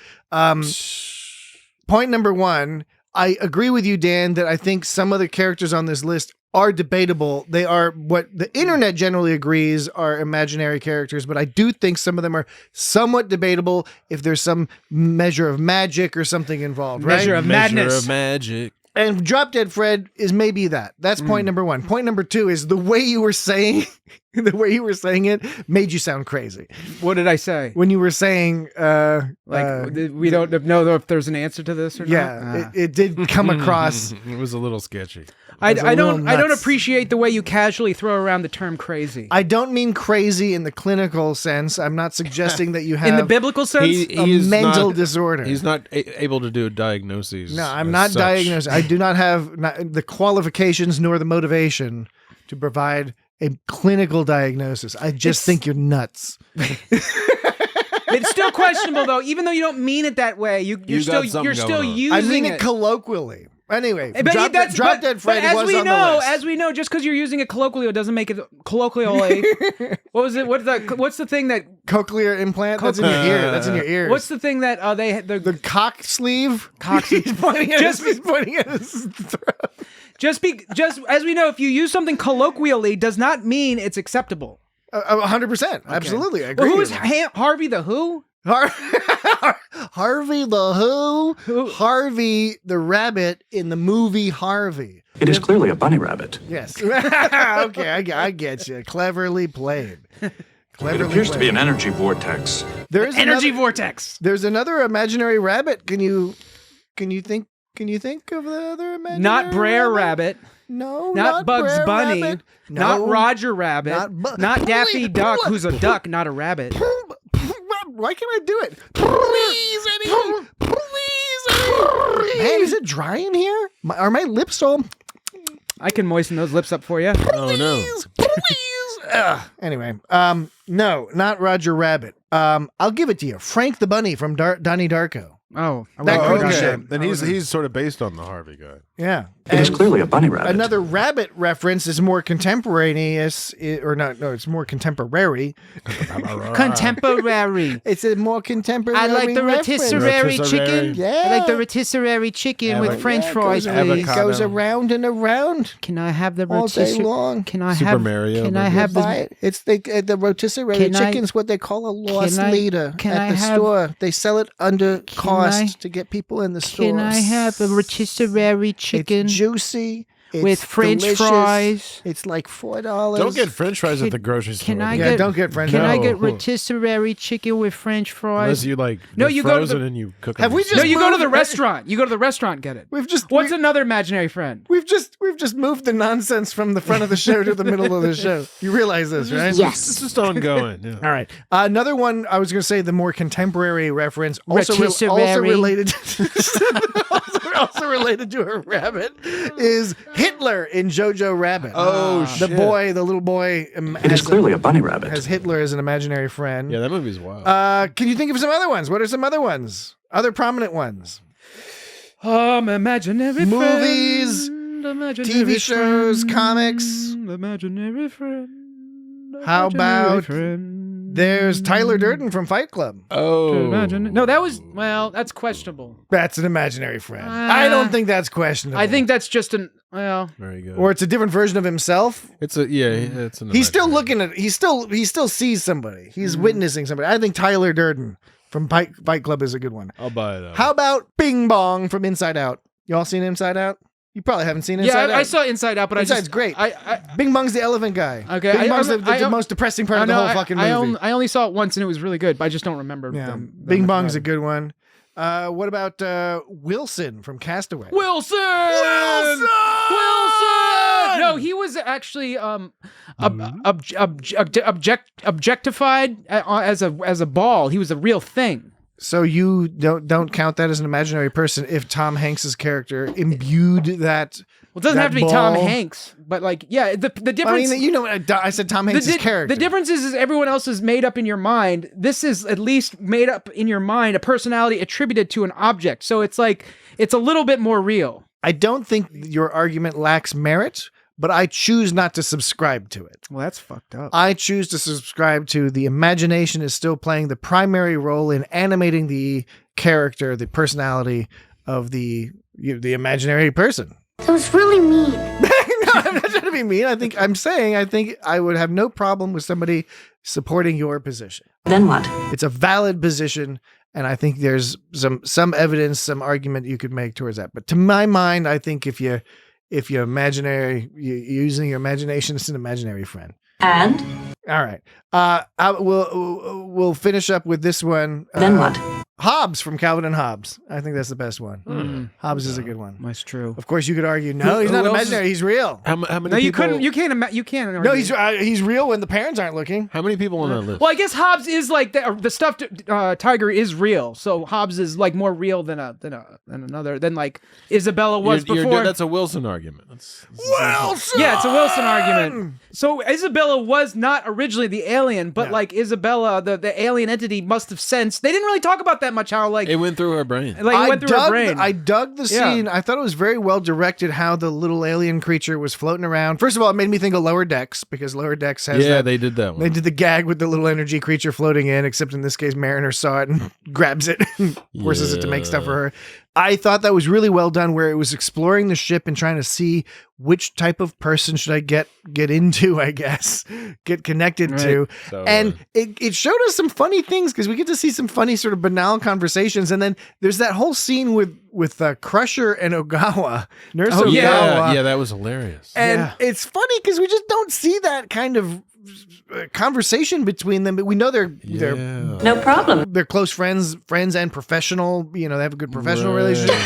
Point number 1, I agree with you, Dan, that I think some of the characters on this list are debatable. They are what the internet generally agrees are imaginary characters, but I do think some of them are somewhat debatable if there's some measure of magic or something involved, right? Measure of Measure madness. of magic. And Drop Dead Fred is maybe that. That's point number 1. Point number 2 is the way you were saying it made you sound crazy. What did I say? When you were saying We don't know if there's an answer to this or yeah, not. it did come across. It was a little sketchy. I was a don't little nuts. appreciate the way you casually throw around the term crazy. I don't mean crazy in the clinical sense. I'm not suggesting that you have In the biblical sense, a mental disorder. He's not able to do diagnoses. No, I'm as not such. diagnosed. I do not have the qualifications nor the motivation to provide a clinical diagnosis. I just think you're nuts. it's still questionable though. Even though you don't mean it that way, you're You got still something going on. using I mean it it colloquially. Anyway, But Drop Dead Fred as was we on know, the list. as we know, just because you're using it colloquially doesn't make it colloquially. What was it? What's the thing that? Cochlear implant. That's in your ear. That's in your ears. What's the thing that the cock sleeve? Cock sleeve. He's pointing at he's pointing at his throat. just as we know, if you use something colloquially, does not mean it's acceptable. 100%. Absolutely, I agree. Well, who is with you. Harvey the Who? Harvey the Who? Harvey the rabbit in the movie Harvey. It is clearly a bunny rabbit. Yes. Okay, I get you. Cleverly played. It appears to be an energy vortex. There's Energy another, vortex. There's another imaginary rabbit. Can you think of the other imaginary Not Brer Rabbit. No, Not Bugs Brer Bunny. Rabbit. Not No. Roger Rabbit. Not Daffy Duck, who's a duck, not a rabbit. Why can't I do it? Please, Eddie. Please, Eddie. Man, is it dry in here? Are my lips all... I can moisten those lips up for you. Oh no. Please. Anyway, no, not Roger Rabbit. I'll give it to you. Frank the Bunny from Donnie Darko. Oh, okay. Then he's sort of based on the Harvey guy. Yeah. It is clearly a bunny rabbit. Another rabbit reference is more contemporaneous, it's more contemporary. Contemporary. It's a more contemporary. I like the rotisserie chicken. Yeah. I like the rotisserie chicken with French fries, please. Goes around and around. Can I have the all day rotisserie? long? Can I Super have? Mario Can I burgers. have the? It's the rotisserie chicken's what they call a lost leader at the store. They sell it under cost to get people in the store. Can I have a rotisserie chicken? It's juicy. With French fries. It's like $4. Don't get French fries at the grocery store. Don't get French fries. Can I get rotisserie chicken with French fries? Unless you you frozen go to and you cook them. you go to the restaurant. You go to the restaurant, get it. What's another imaginary friend? We've just moved the nonsense from the front of the show to the middle of the show. You realize this, right? Yes. It's just ongoing. Yeah. All right. Another one I was going to say the more contemporary reference also related to a rabbit is Hitler in Jojo Rabbit. Oh, shit. The little boy. It is clearly a bunny rabbit. Has Hitler as an imaginary friend. Yeah, that movie's wild. Can you think of some other ones? What are some other ones? Other prominent ones? Imaginary movies, friend, imaginary TV shows, friend, comics. Imaginary friend. How about friend. There's Tyler Durden from Fight Club? Oh. No, that's questionable. That's an imaginary friend. I don't think that's questionable. I think that's just very good. Or it's a different version of himself. It's an He's still looking at he still sees somebody. He's witnessing somebody. I think Tyler Durden from Fight Club is a good one. I'll buy it. How about Bing Bong from Inside Out? You all seen Inside Out? You probably haven't seen Inside Out. Yeah, I saw Inside Out, but Inside's great. Bing Bong's the elephant guy. Okay, Bing Bong's the most depressing part of the whole fucking movie. I only saw it once, and it was really good, but I just don't remember. Yeah, Bing Bong's a good one. What about Wilson from Castaway? Wilson! No, he was actually objectified as a ball. He was a real thing. So you don't count that as an imaginary person if Tom Hanks's character imbued that. Well, it doesn't have to be Tom Hanks, but the difference. I mean, I said Tom Hanks's character. The difference is everyone else is made up in your mind. This is at least made up in your mind, a personality attributed to an object. So it's a little bit more real. I don't think your argument lacks merit, but I choose not to subscribe to it. Well, that's fucked up. I choose to subscribe to the imagination is still playing the primary role in animating the character, the personality of the imaginary person. That was really mean. No, I'm not trying to be mean. I think I would have no problem with somebody supporting your position. Then what? It's a valid position, and I think there's some evidence, some argument you could make towards that. But to my mind, I think if you're using your imagination, it's an imaginary friend. And? All right. We'll finish up with this one. Then what? Hobbes from Calvin and Hobbes. I think that's the best one. Hobbes is a good one. That's true. Of course, you could argue, no, he's not imaginary. He's real. How many No, people? you can't argue. No, he's real when the parents aren't looking. How many people on that list? Well, I guess Hobbes is like the stuffed tiger is real. So Hobbes is like more real than like Isabella was before. That's a Wilson argument. Wilson! Yeah, it's a Wilson argument. So Isabella was not originally the alien, but like Isabella, the alien entity must have sensed. They didn't really talk about that much. How like it went through her brain. Like it went through her brain. I dug the scene. I thought it was very well directed. How the little alien creature was floating around. First of all, it made me think of Lower Decks because Lower Decks has they did that one. They did the gag with the little energy creature floating in, except in this case, Mariner saw it and grabs it, and forces it to make stuff for her. I thought that was really well done, where it was exploring the ship and trying to see which type of person should I get into, I guess, get connected to. So, and it showed us some funny things because we get to see some funny sort of banal conversations. And then there's that whole scene with Crusher and Ogawa, Nurse Ogawa. Yeah, that was hilarious. And it's funny because we just don't see that kind of conversation between them, but we know they're no problem. They're close friends and professional. You know, they have a good professional relationship.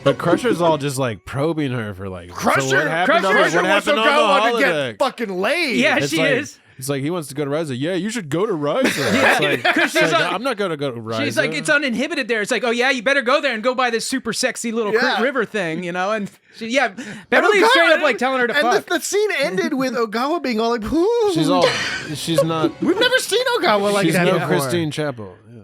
But Crusher's all just like probing her for like Crusher. So what happened Crusher on wants the Ogawa to holodeck? get fucking laid. Yeah, she is. It's like he wants to go to Ryza. Yeah, you should go to Ryza. I'm not going to go to Ryza. She's like, it's uninhibited there. It's like, oh yeah, you better go there and go buy this super sexy little river thing, you know? And Beverly's straight up like telling her to fuck. And the scene ended with Ogawa being all like, ooh. She's not. We've never seen Ogawa like that before. Christine Chappell. Yeah.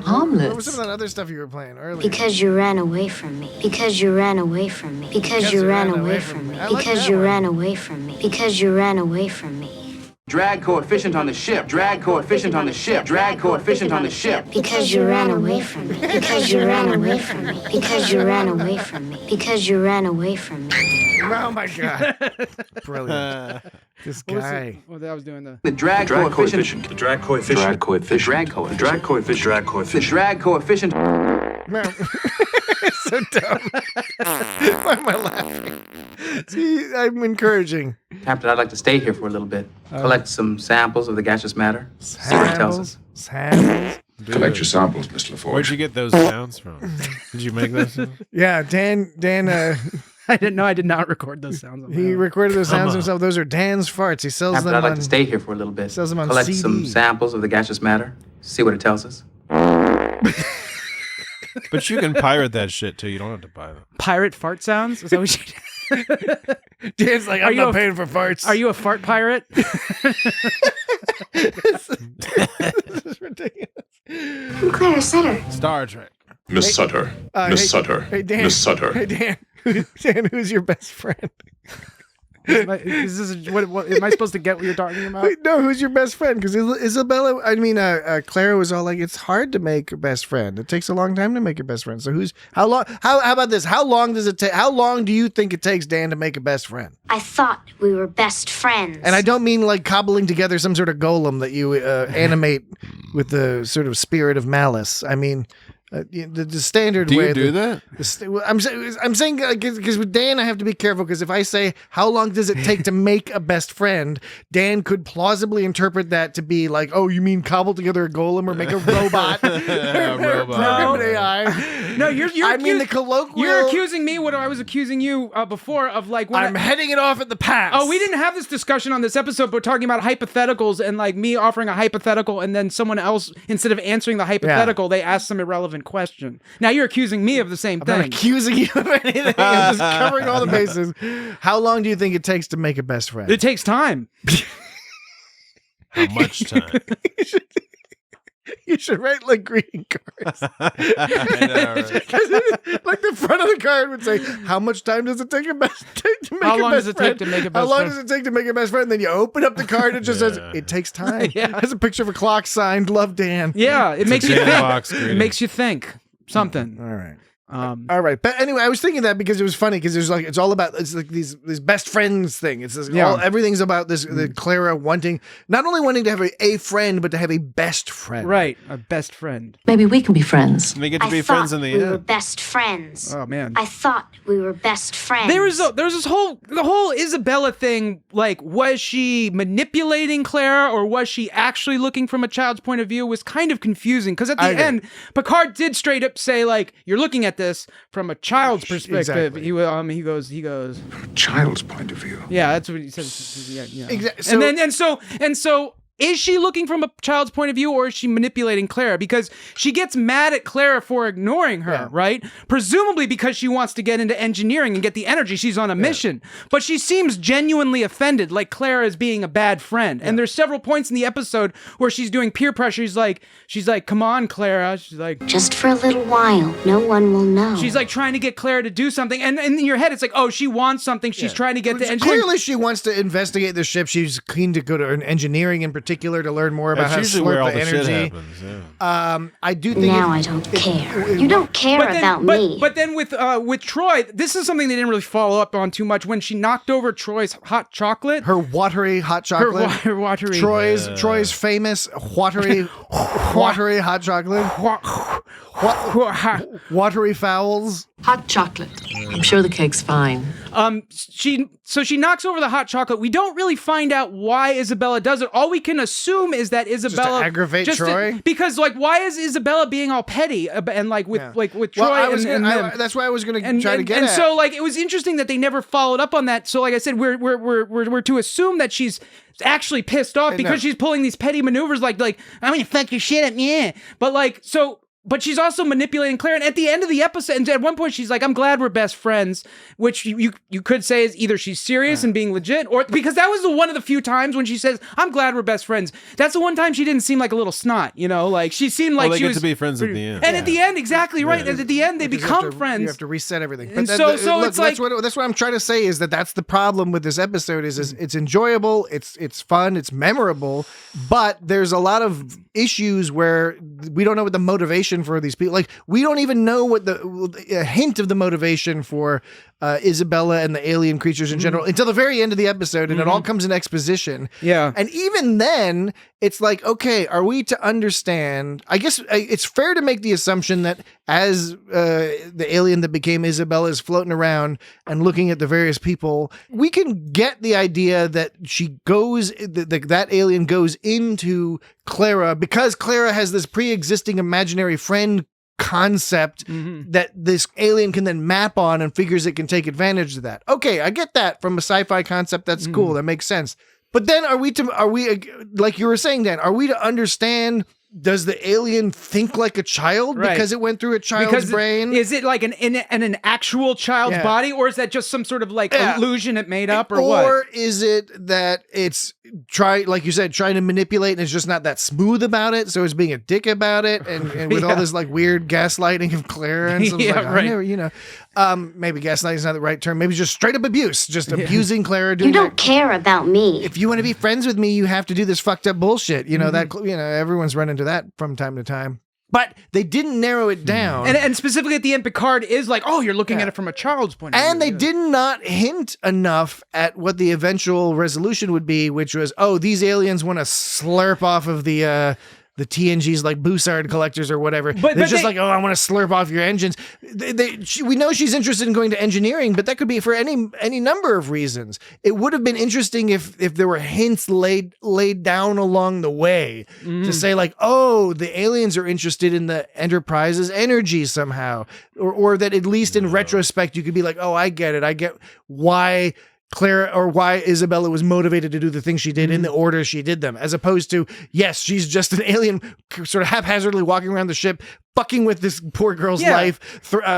What was omelets. some of that other stuff you were playing earlier? Because you ran away from me. Because you ran away from me. Because you ran away from me. Because you ran away from me. Because you ran away from me. Drag coefficient on the ship. Drag coefficient on the ship. Drag coefficient on the ship. Because you ran away from me. Because you ran away from me. Because you ran away from me. Because you ran away from me. Oh my god. Brilliant. This guy. What I was doing The drag coefficient. The drag coefficient. Drag coefficient. Drag coefficient. Drag coefficient. Drag coefficient. The drag coefficient. It's so dumb. Why am I laughing? See, I'm encouraging. Captain, I'd like to stay here for a little bit. Collect some samples of the gaseous matter. See what it tells us. Samples. Collect your samples, Mr. LaForge. Where'd you get those sounds from? Did you make those? Yeah, Dan. I didn't know. I did not record those sounds. He recorded those sounds himself. Those are Dan's farts. He sells Captain, them I'd like on. to stay here for a little bit. Sells them on Collect CD. some samples of the gaseous matter. See what it tells us. But you can pirate that shit too. You don't have to buy them. Pirate fart sounds? Is that what you Dan's like, I'm not paying for farts. Are you a fart pirate? This is ridiculous. I'm Clara Sutter. Star Trek. Miss Sutter. Miss Sutter. Hey, Dan. Miss Sutter. Hey, Dan. Dan, who's your best friend? Is this what am I supposed to get what you're talking about? Wait, no, who's your best friend? Because Clara was all like, it's hard to make a best friend. It takes a long time to make a best friend. So how about this? How long does it take? How long do you think it takes, Dan, to make a best friend? I thought we were best friends. And I don't mean like cobbling together some sort of golem that you animate with the sort of spirit of malice. I mean, the standard do way. You do that? I'm saying because with Dan I have to be careful because if I say how long does it take to make a best friend, Dan could plausibly interpret that to be like, oh, you mean cobble together a golem or make a robot? Program an AI. No, I mean the colloquial. You're accusing me what I was accusing you before of like when I'm heading it off at the pass. Oh, we didn't have this discussion on this episode, but we're talking about hypotheticals and like me offering a hypothetical and then someone else instead of answering the hypothetical, they ask some irrelevant question. Now you're accusing me of the same thing. I'm not accusing you of anything. I'm just covering all the bases. How long do you think it takes to make a best friend? It takes time. How much time? You should write like greeting cards. Like the front of the card would say, "How much time does it take to make How a long best does it friend? take to make a best How long friend? does it take to make a best friend?" And then you open up the card. It just says, "It takes time." Yeah. There's a picture of a clock signed, "Love Dan." Yeah, it makes you think. Box It makes you think something. All right. All right, but anyway, I was thinking that because it was funny because there's like it's all about it's like these best friends thing. It's this, everything's about this the Clara not only wanting to have a friend but to have a best friend. Right, a best friend. Maybe we can be friends. And they get to be friends in the we end. were best friends. Oh man. I thought we were best friends. There was this whole Isabella thing. Like, was she manipulating Clara or was she actually looking from a child's point of view? Was kind of confusing because at the end, Picard did straight up say like, "You're looking at this from a child's perspective." Exactly. He goes. From a child's point of view. Yeah, that's what he says. Yeah. Exactly. So, And so. Is she looking from a child's point of view or is she manipulating Clara? Because she gets mad at Clara for ignoring her, right? Presumably because she wants to get into engineering and get the energy. She's on a mission. But she seems genuinely offended, like Clara is being a bad friend. And there's several points in the episode where she's doing peer pressure. She's like, come on, Clara. She's like, just for a little while. No one will know. She's like trying to get Clara to do something. And in your head, it's like, oh, she wants something. She's trying to get to engineering. Clearly she wants to investigate the ship. She's keen to go to an engineering in particular to learn more about how to usually where slurp all the the energy. shit happens. I do think now I don't care. You don't care about me. But then with Troy, this is something they didn't really follow up on too much. When she knocked over Troy's hot chocolate, her watery hot chocolate, her watery, Troy's famous watery hot chocolate, watery fowls. Hot chocolate. I'm sure the cake's fine. She knocks over the hot chocolate. We don't really find out why Isabella does it. All we can assume is that Isabella just to aggravate Troy. Because like, why is Isabella being all petty and like with Troy? That's why I was going to try to get at. And at. so like it was interesting that they never followed up on that. So like I said, we're to assume that she's actually pissed off because she's pulling these petty maneuvers like I'm gonna fuck your shit up, yeah. But like so. but she's also manipulating Clara. And at the end of the episode, and at one point she's like, I'm glad we're best friends, which you could say is either she's serious and being legit, or because that was one of the few times when she says, I'm glad we're best friends. That's the one time she didn't seem like a little snot, like she seemed like she was to be friends at the end. And at the end, exactly right. At the end, they become friends. You have to reset everything. And but so look, it's like that's what I'm trying to say is that's the problem with this episode is it's enjoyable, it's fun, it's memorable, but there's a lot of issues where we don't know what the motivation for these people. Like we don't even know what a hint of the motivation for Isabella and the alien creatures in general until the very end of the episode, and it all comes in exposition. Yeah, and even then, it's like, okay, are we to understand? I guess it's fair to make the assumption that as the alien that became Isabella is floating around and looking at the various people, we can get the idea that she goes, that alien goes into Clara because Clara has this pre-existing imaginary friend concept that this alien can then map on and figures it can take advantage of that. Okay, I get that from a sci-fi concept. That's cool. That makes sense. But then are we like you were saying, Dan, are we to understand, does the alien think like a child because it went through a child's brain? Is it like an actual child's body, or is that just some sort of like illusion it made up, or what? Or is it that it's like you said, trying to manipulate and it's just not that smooth about it, so it's being a dick about it, and with all this like weird gaslighting of Clara and stuff. Maybe gaslighting is not the right term. Maybe just straight up abuse, just abusing Clara. You don't care about me. If you want to be friends with me, you have to do this fucked up bullshit. Everyone's run into that from time to time. But they didn't narrow it down. And specifically at the end, Picard is like, oh, you're looking at it from a child's point of view. And they did not hint enough at what the eventual resolution would be, which was, oh, these aliens want to slurp off of the TNG's like Bussard collectors or whatever. But just like, oh, I want to slurp off your engines. We know she's interested in going to engineering, but that could be for any number of reasons. It would have been interesting if there were hints laid down along the way to say like, oh, the aliens are interested in the Enterprise's energy somehow, or that at least in retrospect you could be like, oh, I get it. I get why Clara or why Isabella was motivated to do the things she did in the order she did them, as opposed to, yes, she's just an alien sort of haphazardly walking around the ship, fucking with this poor girl's life,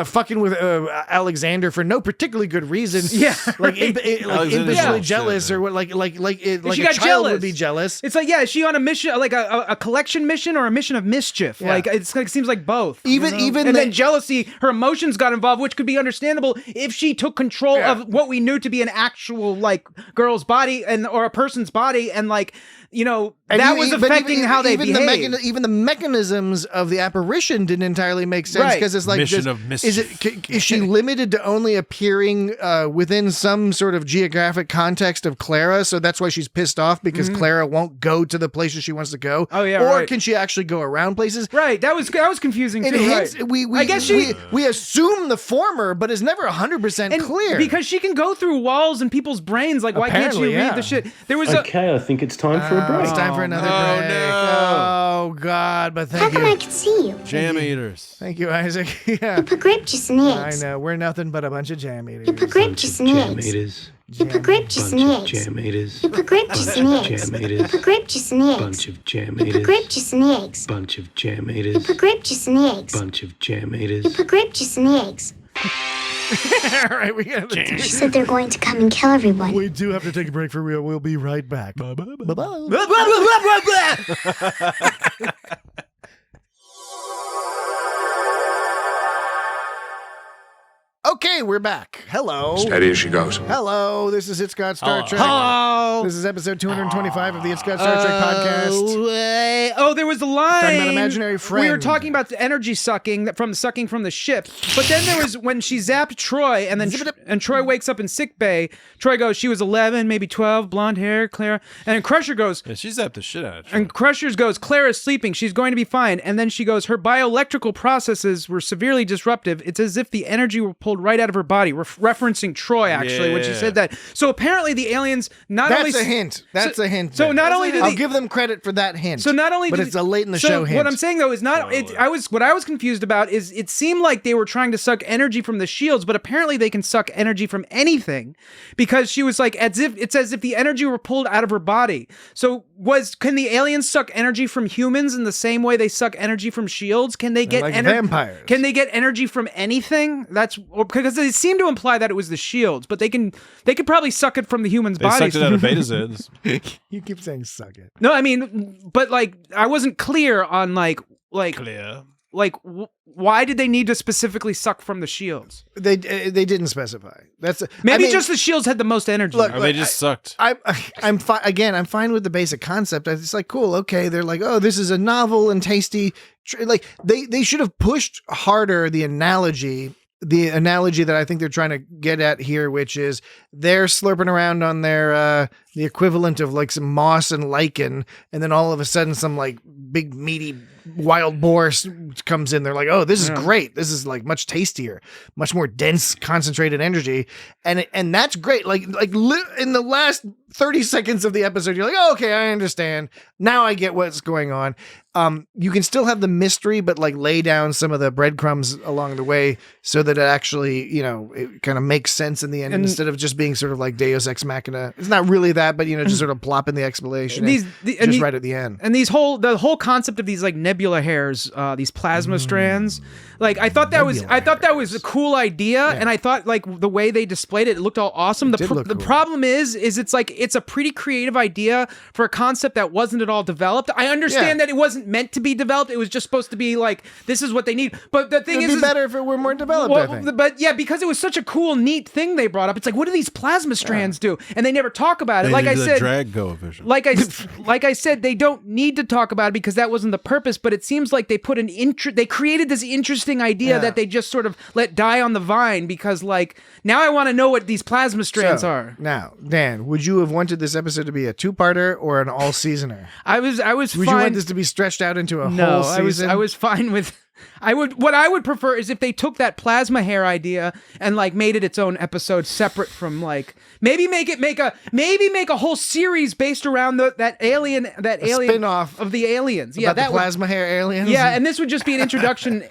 fucking with Alexander for no particularly good reason. Yeah, like impishly jealous, or what? Like a child would be jealous. It's like, is she on a mission, like a collection mission, or a mission of mischief? Yeah. Like it seems like both. And then jealousy, her emotions got involved, which could be understandable if she took control of what we knew to be an actual like girl's body or a person's body, and like. That was affecting how they behave. Even the mechanisms of the apparition didn't entirely make sense, because it's like, is she limited to only appearing within some sort of geographic context of Clara? So that's why she's pissed off, because Clara won't go to the places she wants to go. Oh yeah, or can she actually go around places? Right. That was confusing too. I guess we assume the former, but it's never 100% clear, because she can go through walls in people's brains. Like, why can't you read the shit? There was I think it's time for a break. It's time for another break. No. Oh, God, but thank you. How come I can see you? Jam eaters. Thank you, Isaac. Yeah. You put grape juice in the eggs. I know. We're nothing but a bunch of jam eaters. You put grape juice in the eggs. You put grape juice in the eggs. Jam eaters. You put grape juice in the eggs. You put grape juice in the eggs. Bunch of jam eaters. You put grape juice in the eggs. Bunch of jam eaters. You put grape juice in the eggs. Bunch of jam eaters. You put grape juice in the eggs. All right, we got She said they're going to come and kill everyone. We do have to take a break for real. We'll be right back. Bye-bye. Okay, we're back. Hello. Steady as she goes. Hello, this is It's Got Star Trek. Hello. This is episode 225 of the It's Got Star Trek podcast. There was a line. Talking about imaginary friend. We were talking about the energy sucking from the ship. But then there was when she zapped Troy, and then and Troy wakes up in sick bay. Troy goes, she was 11, maybe 12, blonde hair, Clara. And then Crusher goes, she zapped the shit out of Troy. And Crusher goes, Clara's sleeping. She's going to be fine. And then she goes, her bioelectrical processes were severely disruptive. It's as if the energy were pulled right out of her body, referencing Troy, actually, when she said that. So apparently the aliens That's a hint. That's a hint. So not only I'll give them credit for that hint. So not only but it's a late in the show hint. What I'm saying though is what I was confused about is it seemed like they were trying to suck energy from the shields, but apparently they can suck energy from anything, because she was like, it's as if the energy were pulled out of her body. So can the aliens suck energy from humans in the same way they suck energy from shields? Can they get like vampires? Can they get energy from anything? Because they seem to imply that it was the shields, but they could probably suck it from the humans' They bodies. sucked it out of Beta Zids. You keep saying suck it. No, I mean, but like I wasn't clear on why did they need to specifically suck from the shields? They didn't specify. Just the shields had the most energy. Look, they just sucked. I'm fine. Again, I'm fine with the basic concept. It's like, cool. Okay, they're like, oh, this is a novel and tasty. Like they should have pushed harder the analogy that I think they're trying to get at here, which is they're slurping around on their the equivalent of like some moss and lichen, and then all of a sudden some like big meaty wild boar comes in. They're like, oh, this is great. This is like much tastier, much more dense, concentrated energy, and that's great. Like in the last 30 seconds of the episode, you're like, oh, okay, I understand. Now I get what's going on. You can still have the mystery, but like lay down some of the breadcrumbs along the way so that it actually, it kind of makes sense in the end, instead of just being sort of like Deus Ex Machina. It's not really that, but just sort of plop in the explanation right at the end. And the whole concept of these like nebula hairs, these plasma strands, like I thought that was a cool idea, and I thought like the way they displayed it looked all awesome. The problem is it's like it's a pretty creative idea for a concept that wasn't at all developed. I understand that it wasn't meant to be developed. It was just supposed to be like, this is what they need. But the thing it'd be better if it were more developed, I think. But yeah, because it was such a cool, neat thing they brought up. It's like, what do these plasma strands do? And they never talk about it. Like I said, drag coefficient. Like I said, they don't need to talk about it because that wasn't the purpose. But it seems like they put they created this interesting idea that they just sort of let die on the vine, because like now I want to know what these plasma strands are. Now, Dan, would you have wanted this episode to be a two-parter or an all-seasoner? I was. Would you want this to be stretched out into a whole season? I was fine with. What I would prefer is if they took that plasma hair idea and like made it its own episode separate from like maybe make a whole series based around that alien spin-off of the aliens. About the plasma hair aliens. Yeah, and this would just be an introduction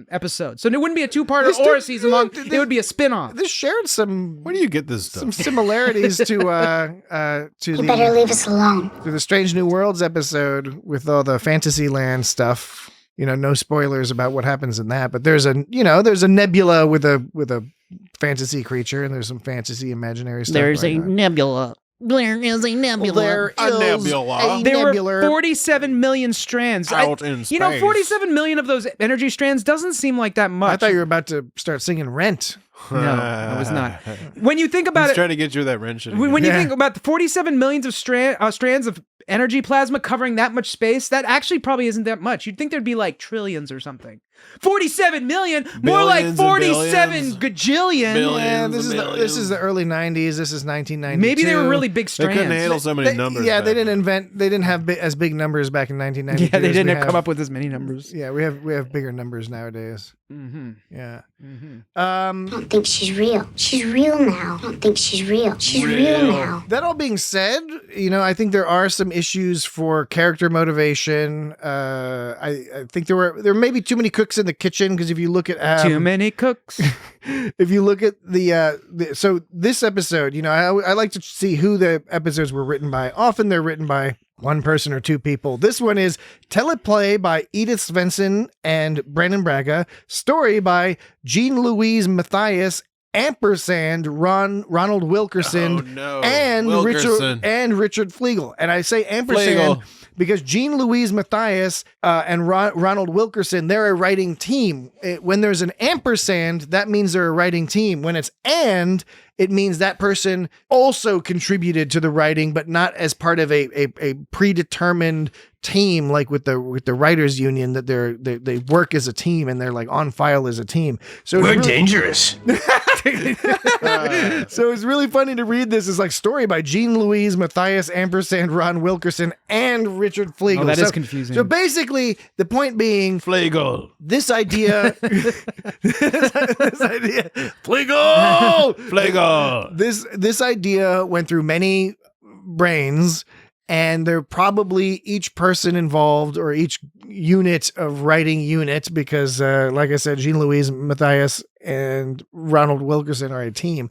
episode. So it wouldn't be a two-parter or a season long. It would be a spin-off. This shared some. Where do you get this stuff? Some similarities to You better leave us alone. To the Strange New Worlds episode with all the Fantasyland stuff. No spoilers about what happens in that, but there's a nebula with a fantasy creature, and there's some fantasy imaginary stuff. There's a nebula. There is a nebula. There were 47 million strands out in space. 47 million of those energy strands doesn't seem like that much. I thought you were about to start singing Rent. No, I was not. When you think about it, trying to get you that wrench. When you think about the 47 millions of strands of energy plasma covering that much space, that actually probably isn't that much. You'd think there'd be like trillions or something. 47 million, more like 47 gajillion. Yeah, this is the early 90s. This is 1992. Maybe they were really big strands. They couldn't handle so many numbers. Yeah, they didn't have as big numbers back in 1992. Yeah, they didn't come up with as many numbers. Yeah, we have bigger numbers nowadays. Mm-hmm. Yeah. Mm-hmm. I don't think she's real. She's real now. I don't think she's real. She's real now. That all being said, I think there are some issues for character motivation. I think there may be too many cooks in the kitchen, because if you look at too many cooks. If you look at so this episode, I like to see who the episodes were written by. Often they're written by one person or two people. This one is Teleplay by Edith Svensson and Brandon Braga. Story by Jean-Louise Matthias, ampersand Ronald Wilkerson, and Richard Flegel. And I say ampersand because Jean-Louise Matthias and Ronald Wilkerson, they're a writing team. When there's an ampersand, that means they're a writing team. When it's and, it means that person also contributed to the writing, but not as part of a predetermined team, like with the writers union, that they work as a team and they're like on file as a team. So we're dangerous. So it's really funny to read this. It's like story by Jean Louise, Matthias Ampersand, Ron Wilkerson, and Richard Flegel. Oh, that is confusing. So basically, the point being, Flegel. This idea, Flegel. This idea went through many brains. And they're probably each person involved or each unit of writing unit because, like I said, Jean-Louise, Matthias, and Ronald Wilkerson are a team.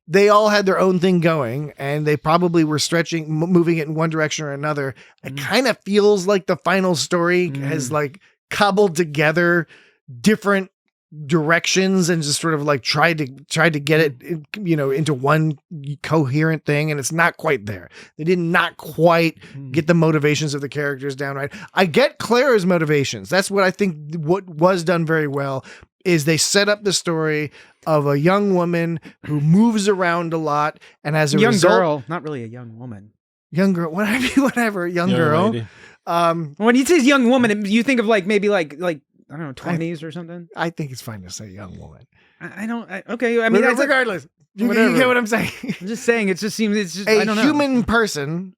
They all had their own thing going, and they probably were moving it in one direction or another. It kind of feels like the final story has like cobbled together different directions and just sort of like tried to get it, into one coherent thing, and it's not quite there. They did not quite get the motivations of the characters down right. I get Clara's motivations. That's what I think what was done very well is they set up the story of a young woman who moves around a lot and as a result, girl, not really a young woman. Young girl, whatever, young girl. Lady. When you say young woman, you think of like maybe like I don't know, 20s or something. I think it's fine to say young woman. Okay. I mean, regardless, you get what I'm saying. I'm just saying. It just seems it's just a I don't know. human person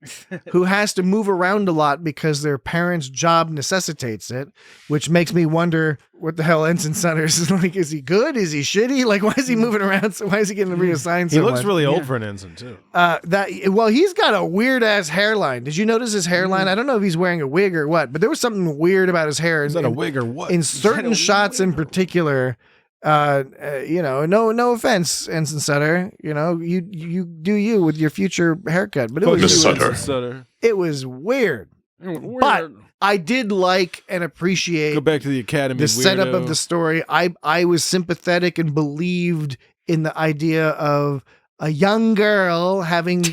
who has to move around a lot because their parents' job necessitates it, which makes me wonder what the hell Ensign Sutters is like. Is he good? Is he shitty? Like, why is he moving around? So why is he getting reassigned? He looks really old for an ensign too. He's got a weird ass hairline. Did you notice his hairline? I don't know if he's wearing a wig or what, but there was something weird about his hair. Is that a wig or what? In certain shots in particular. No offense, Ensign Sutter. You do you with your future haircut, but it was Miss Sutter. It was weird. But I did like and appreciate. Go back to the academy. The setup of the story. I was sympathetic and believed in the idea of a young girl having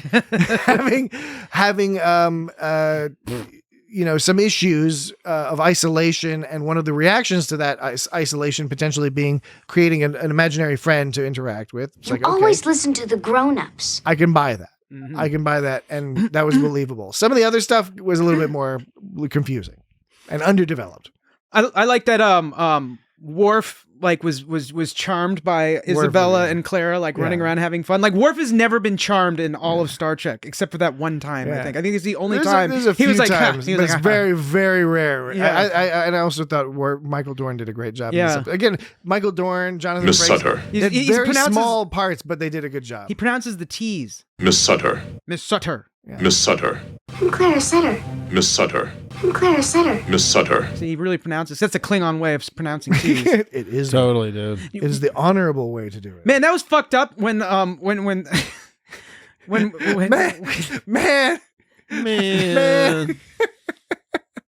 some issues of isolation, and one of the reactions to that isolation potentially being creating an imaginary friend to interact with. It's You always listen to the grown-ups. I can buy that. I can buy that, and that was believable. Some of the other stuff was a little bit more confusing and underdeveloped. I like that Worf was charmed by Isabella and Clara running around having fun. Like Worf has never been charmed in all of Star Trek except for that one time. I think it's the only time. There's a few times, but it's very, very rare. Yeah. I also thought Michael Dorn did a great job. Yeah. Again, Michael Dorn, Jonathan Miss Frakes, Sutter. He very pronounces- small parts, but they did a good job. He pronounces the T's. Miss Sutter. Miss Sutter. Yeah. Miss Sutter. I'm Clara Sutter. Miss Sutter. I'm Clara Sutter. Miss Sutter. So he really pronounces. That's a Klingon way of pronouncing T's. It is Totally, dude. It is the honorable way to do it. Man, that was fucked up when man.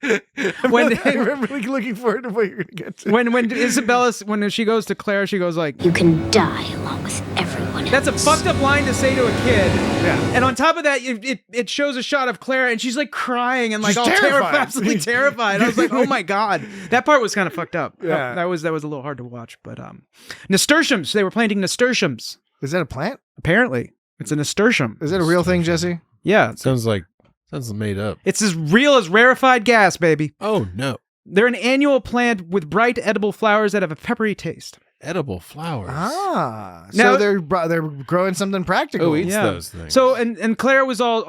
I'm really looking forward to what you're gonna get to. When Isabella, when she goes to Claire, she goes like, "You can die along with everyone else." That's a fucked up line to say to a kid. Yeah. And on top of that, it shows a shot of Clara, and she's like crying and like She's all terrified. absolutely terrified. I was like, oh my god, that part was kind of fucked up. Yeah. That was a little hard to watch. But nasturtiums, they were planting nasturtiums. Is that a plant? Apparently, it's a nasturtium. Is that a real thing, Jesse? Yeah, Sounds made up. it's as real as rarefied gas, baby. Oh no. They're an annual plant with bright edible flowers that have a peppery taste. Edible flowers. So Now- they're growing something practical. Who eats those things? So and Clara was all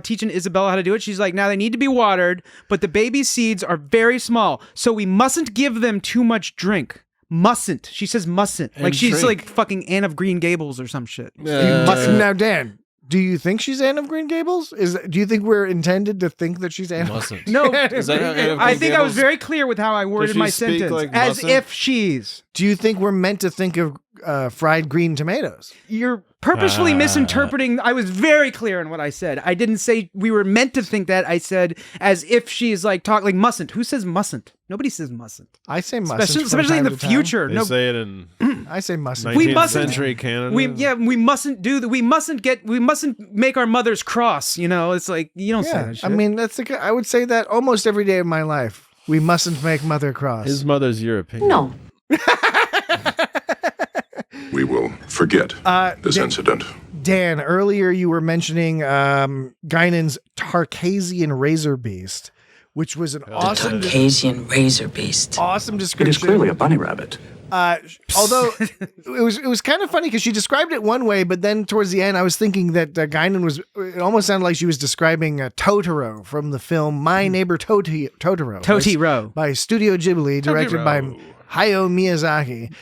teaching Isabella how to do it. She's like, now they need to be watered, but the baby seeds are very small, so we mustn't give them too much drink. Mustn't. She says mustn't. And like she's drink. like fucking Anne of Green Gables or some shit. Now, Dan, do you think she's Anne of Green Gables? Do you think we're intended to think that she's Anne? Mustn't. No, Is that how Anne of I Green think I was Gables- very clear with how I worded she my speak sentence. like As mustn't? if she's. Do you think we're meant to think of fried green tomatoes? You're purposefully misinterpreting. I was very clear in what I said. I didn't say we were meant to think that. I said as if she's like like mustn't. Who says mustn't? Nobody says mustn't. I say mustn't. Especially in the future. They say it in I say mustn't. 19th century Canada. We mustn't do that. We mustn't make our mothers cross. It's like you don't say that shit. I mean, I would say that almost every day of my life. We mustn't make mother cross. His mother's European. No. We will forget this incident. Dan, earlier you were mentioning Guinan's Tarkasian razor beast, which was an awesome Tarkasian razor beast. Awesome description. It is clearly a bunny rabbit. Although it was kind of funny because she described it one way, but then towards the end, I was thinking that Guinan it almost sounded like she was describing Totoro from the film My Neighbor Totoro. By Studio Ghibli, directed by Hayao Miyazaki.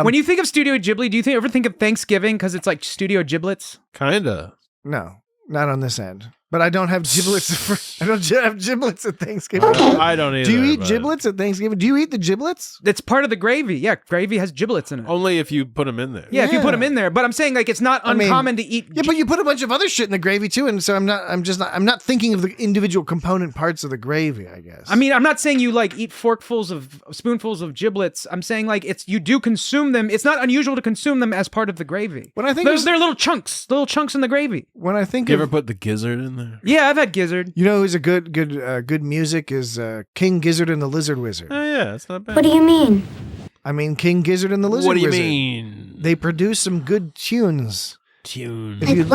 When you think of Studio Ghibli, do you ever think of Thanksgiving because it's like Studio Giblets? Kinda. No, not on this end. But I don't have giblets. I don't have giblets at Thanksgiving. I don't either. Do you eat giblets at Thanksgiving? Do you eat the giblets? It's part of the gravy. Yeah, gravy has giblets in it. Only if you put them in there. Yeah, if you put them in there. But I'm saying like it's not uncommon to eat. Yeah, but you put a bunch of other shit in the gravy too, and so I'm not thinking of the individual component parts of the gravy, I guess. I mean, I'm not saying you like eat spoonfuls of giblets. I'm saying like you do consume them. It's not unusual to consume them as part of the gravy. When I think they're little chunks in the gravy. When I think you ever put the gizzard in there? Yeah, I've had gizzard. You know who's a good music is King Gizzard and the Lizard Wizard. Oh yeah, that's not bad. What do you mean? I mean King Gizzard and the Lizard Wizard. What do you mean? They produce some good tunes. Like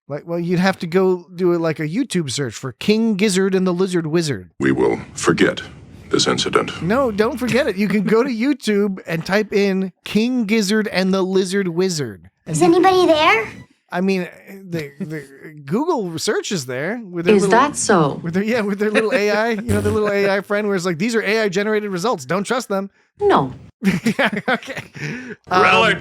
what? Well, you'd have to go do it like a YouTube search for King Gizzard and the Lizard Wizard. We will forget this incident. No, don't forget it. You can go to YouTube and type in King Gizzard and the Lizard Wizard. Is anybody there? I mean, the Google search is there. That so? With their little AI, the little AI friend where it's like, these are AI generated results. Don't trust them. No. Okay. Relic.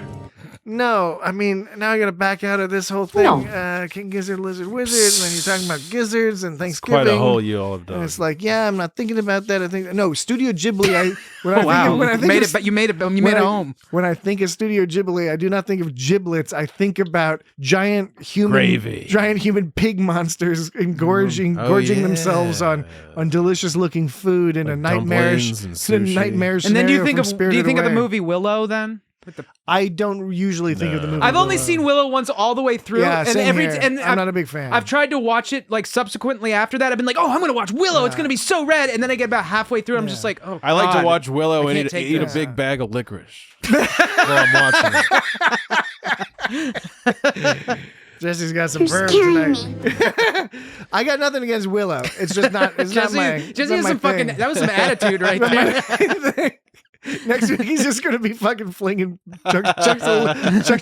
No, I mean, now I got to back out of this whole thing. No. King Gizzard, Lizard Wizard, and then you're talking about gizzards and Thanksgiving. Quite a hole you all have done. And it's like, yeah, I'm not thinking about that. I think no Studio Ghibli. You made it home. When I think of Studio Ghibli, I do not think of giblets. I think about giant human pig monsters gorging themselves on delicious looking food in a nightmarish scenario. And then do you think of the movie Willow then? I don't usually think of the movie. I've only seen Willow once all the way through. Yeah, and I'm not a big fan. I've tried to watch it like subsequently after that. I've been like, oh, I'm going to watch Willow. It's going to be so rad. And then I get about halfway through. I'm just like, oh, I like to watch Willow and eat a big bag of licorice while I'm watching it. Jesse's got some verbs tonight. I got nothing against Willow. It's just not. It's Jesse, not my. Jesse has some fucking. That was some attitude right there. Next week he's just gonna be fucking flinging chunks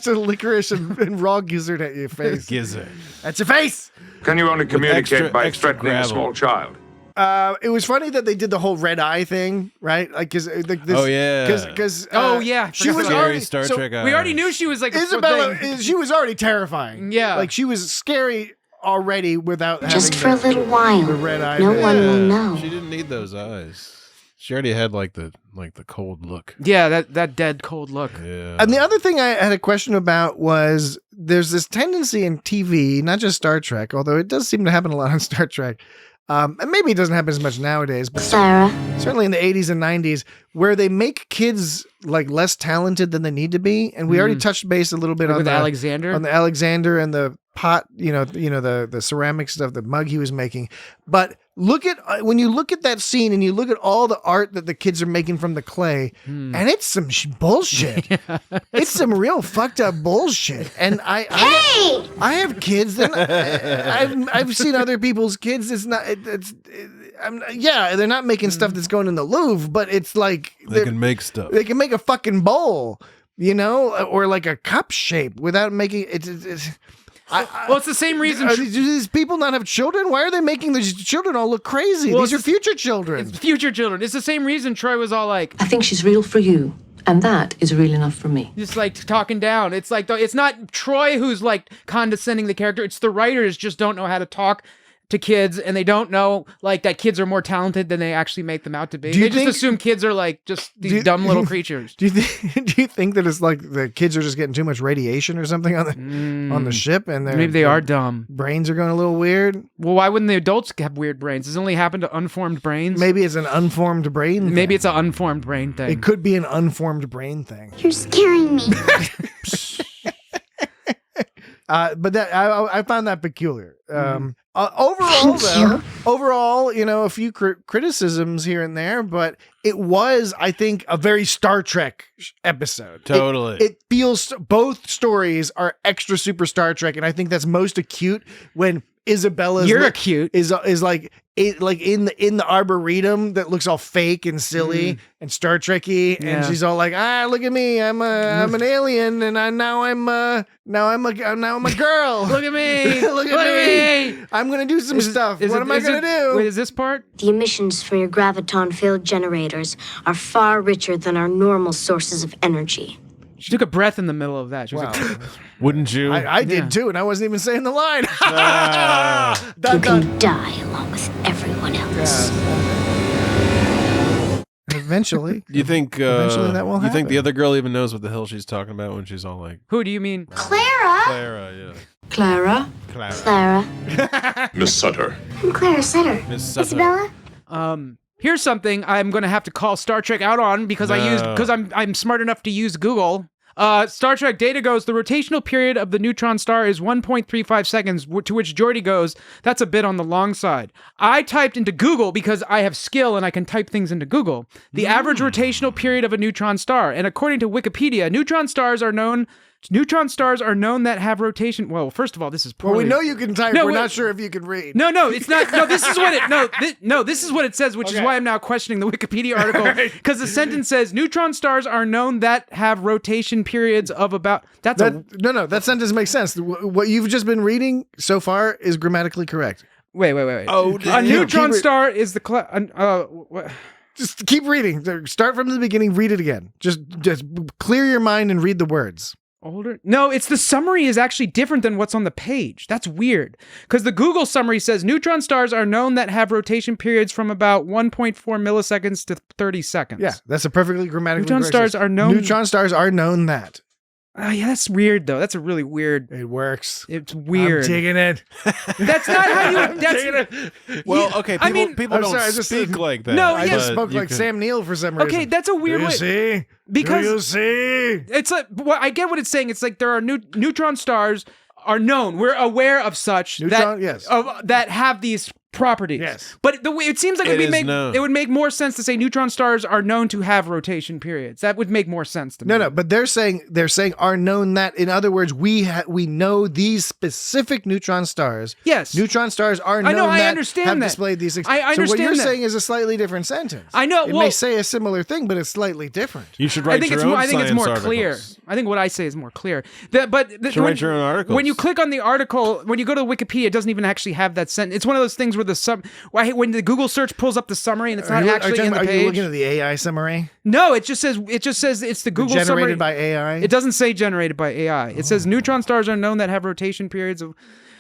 of licorice and raw gizzard at your face. Gizzard. That's your face. Can you only communicate by threatening gravel. a small child? It was funny that they did the whole red eye thing, right? Like, because she was already Star Trek. We already knew she was like Isabella. She was already terrifying. Yeah, like she was scary already without just for a little while. The red eye. No one will know. She didn't need those eyes. She already had like the cold look. Yeah, that dead cold look. Yeah. And the other thing I had a question about was there's this tendency in TV, not just Star Trek, although it does seem to happen a lot on Star Trek. And maybe it doesn't happen as much nowadays, but certainly in the 80s and 90s, where they make kids like less talented than they need to be. And we already touched base a little bit on Alexander and the pot, the ceramic stuff, the mug he was making. But when you look at that scene and you look at all the art that the kids are making from the clay, and it's some bullshit. It's some real fucked up bullshit. And I have kids, and I've seen other people's kids. It's not. They're not making stuff that's going in the Louvre, but it's like they can make stuff. They can make a fucking bowl, or like a cup shape without making it. Well, it's the same reason. Do these people not have children? Why are they making these children all look crazy? These are future children. It's future children. It's the same reason Troy was all like, I think she's real for you. And that is real enough for me. Just like talking down. It's like, it's not Troy who's like condescending the character. It's the writers just don't know how to talk to kids, and they don't know like that kids are more talented than they actually make them out to be. They just assume kids are like just these dumb little creatures. Do you think that it's like the kids are just getting too much radiation or something on the ship, and maybe they are dumb. Brains are going a little weird. Well, why wouldn't the adults have weird brains? Does it only happen to unformed brains? Maybe it's an unformed brain. Maybe it's an unformed brain thing. It could be an unformed brain thing. You're scaring me. But that I found that peculiar. Overall, a few criticisms here and there, but it was, I think, a very Star Trek episode. Totally. It feels both stories are extra super Star Trek, and I think that's most acute when Isabella's acute is like in the arboretum that looks all fake and silly and Star Trek-y, and she's all like, look at me, I'm an alien, and now I'm a girl. Look at me, look at me. I'm gonna do some stuff. What am I gonna do? Wait, is this part? The emissions from your graviton field generators are far richer than our normal sources of energy. She took a breath in the middle of that. She was like, wouldn't you? I did too, and I wasn't even saying the line. You can die along with everyone else. Eventually. You think eventually that will happen. You think the other girl even knows what the hell she's talking about when she's all like, who do you mean? Clara. Clara, yeah. Clara. Miss Sutter. I'm Clara Sutter. Miss Sutter. Isabella. Here's something I'm going to have to call Star Trek out on because I'm smart enough to use Google. Star Trek Data goes, the rotational period of the neutron star is 1.35 seconds, to which Geordi goes, that's a bit on the long side. I typed into Google because I have skill and I can type things into Google. The average rotational period of a neutron star, and according to Wikipedia, neutron stars are known that have rotation. Well, first of all, this is poorly. Well, we know you can type. We're not sure if you can read. No, it's not. No, this is what it. This is what it says, which is why I'm now questioning the Wikipedia article because the sentence says neutron stars are known that have rotation periods of about. That sentence makes sense. What you've just been reading so far is grammatically correct. Wait. Oh, a neutron star is the. Just keep reading. Start from the beginning. Read it again. Just clear your mind and read the words. Older? No, it's the summary is actually different than what's on the page. That's weird. Because the Google summary says neutron stars are known that have rotation periods from about 1.4 milliseconds to 30 seconds. Yeah, that's a perfectly grammatical Neutron stars are known. Neutron stars are known that. Oh, yeah, that's weird, though. That's a really weird. It works. It's weird. I'm digging it. That's not how you. That's, well, okay. People don't speak like that. No, I just spoke like Sam Neill for some reason. Okay, that's a weird way. See? Because do you see? It's like I get what it's saying. It's like there are neutron stars are known. We're aware of such that have these properties. Yes. But the way it seems like it would make more sense to say neutron stars are known to have rotation periods. That would make more sense to me. No, but they're saying are known that. In other words, we know these specific neutron stars. Yes. Neutron stars are known have displayed these things. I understand so what you're that. saying is a slightly different sentence. I know. It may say a similar thing, but it's slightly different. You should write your own I think it's more articles. clear. I think what I say is more clear. Write your own articles. When you click on the article, when you go to Wikipedia, it doesn't even actually have that sentence. It's one of those things where when the Google search pulls up the summary and it's not actually in the page. Are you looking at the AI summary? No, it just says it's the Google summary. Generated by AI? It doesn't say generated by AI. It says neutron stars are known that have rotation periods of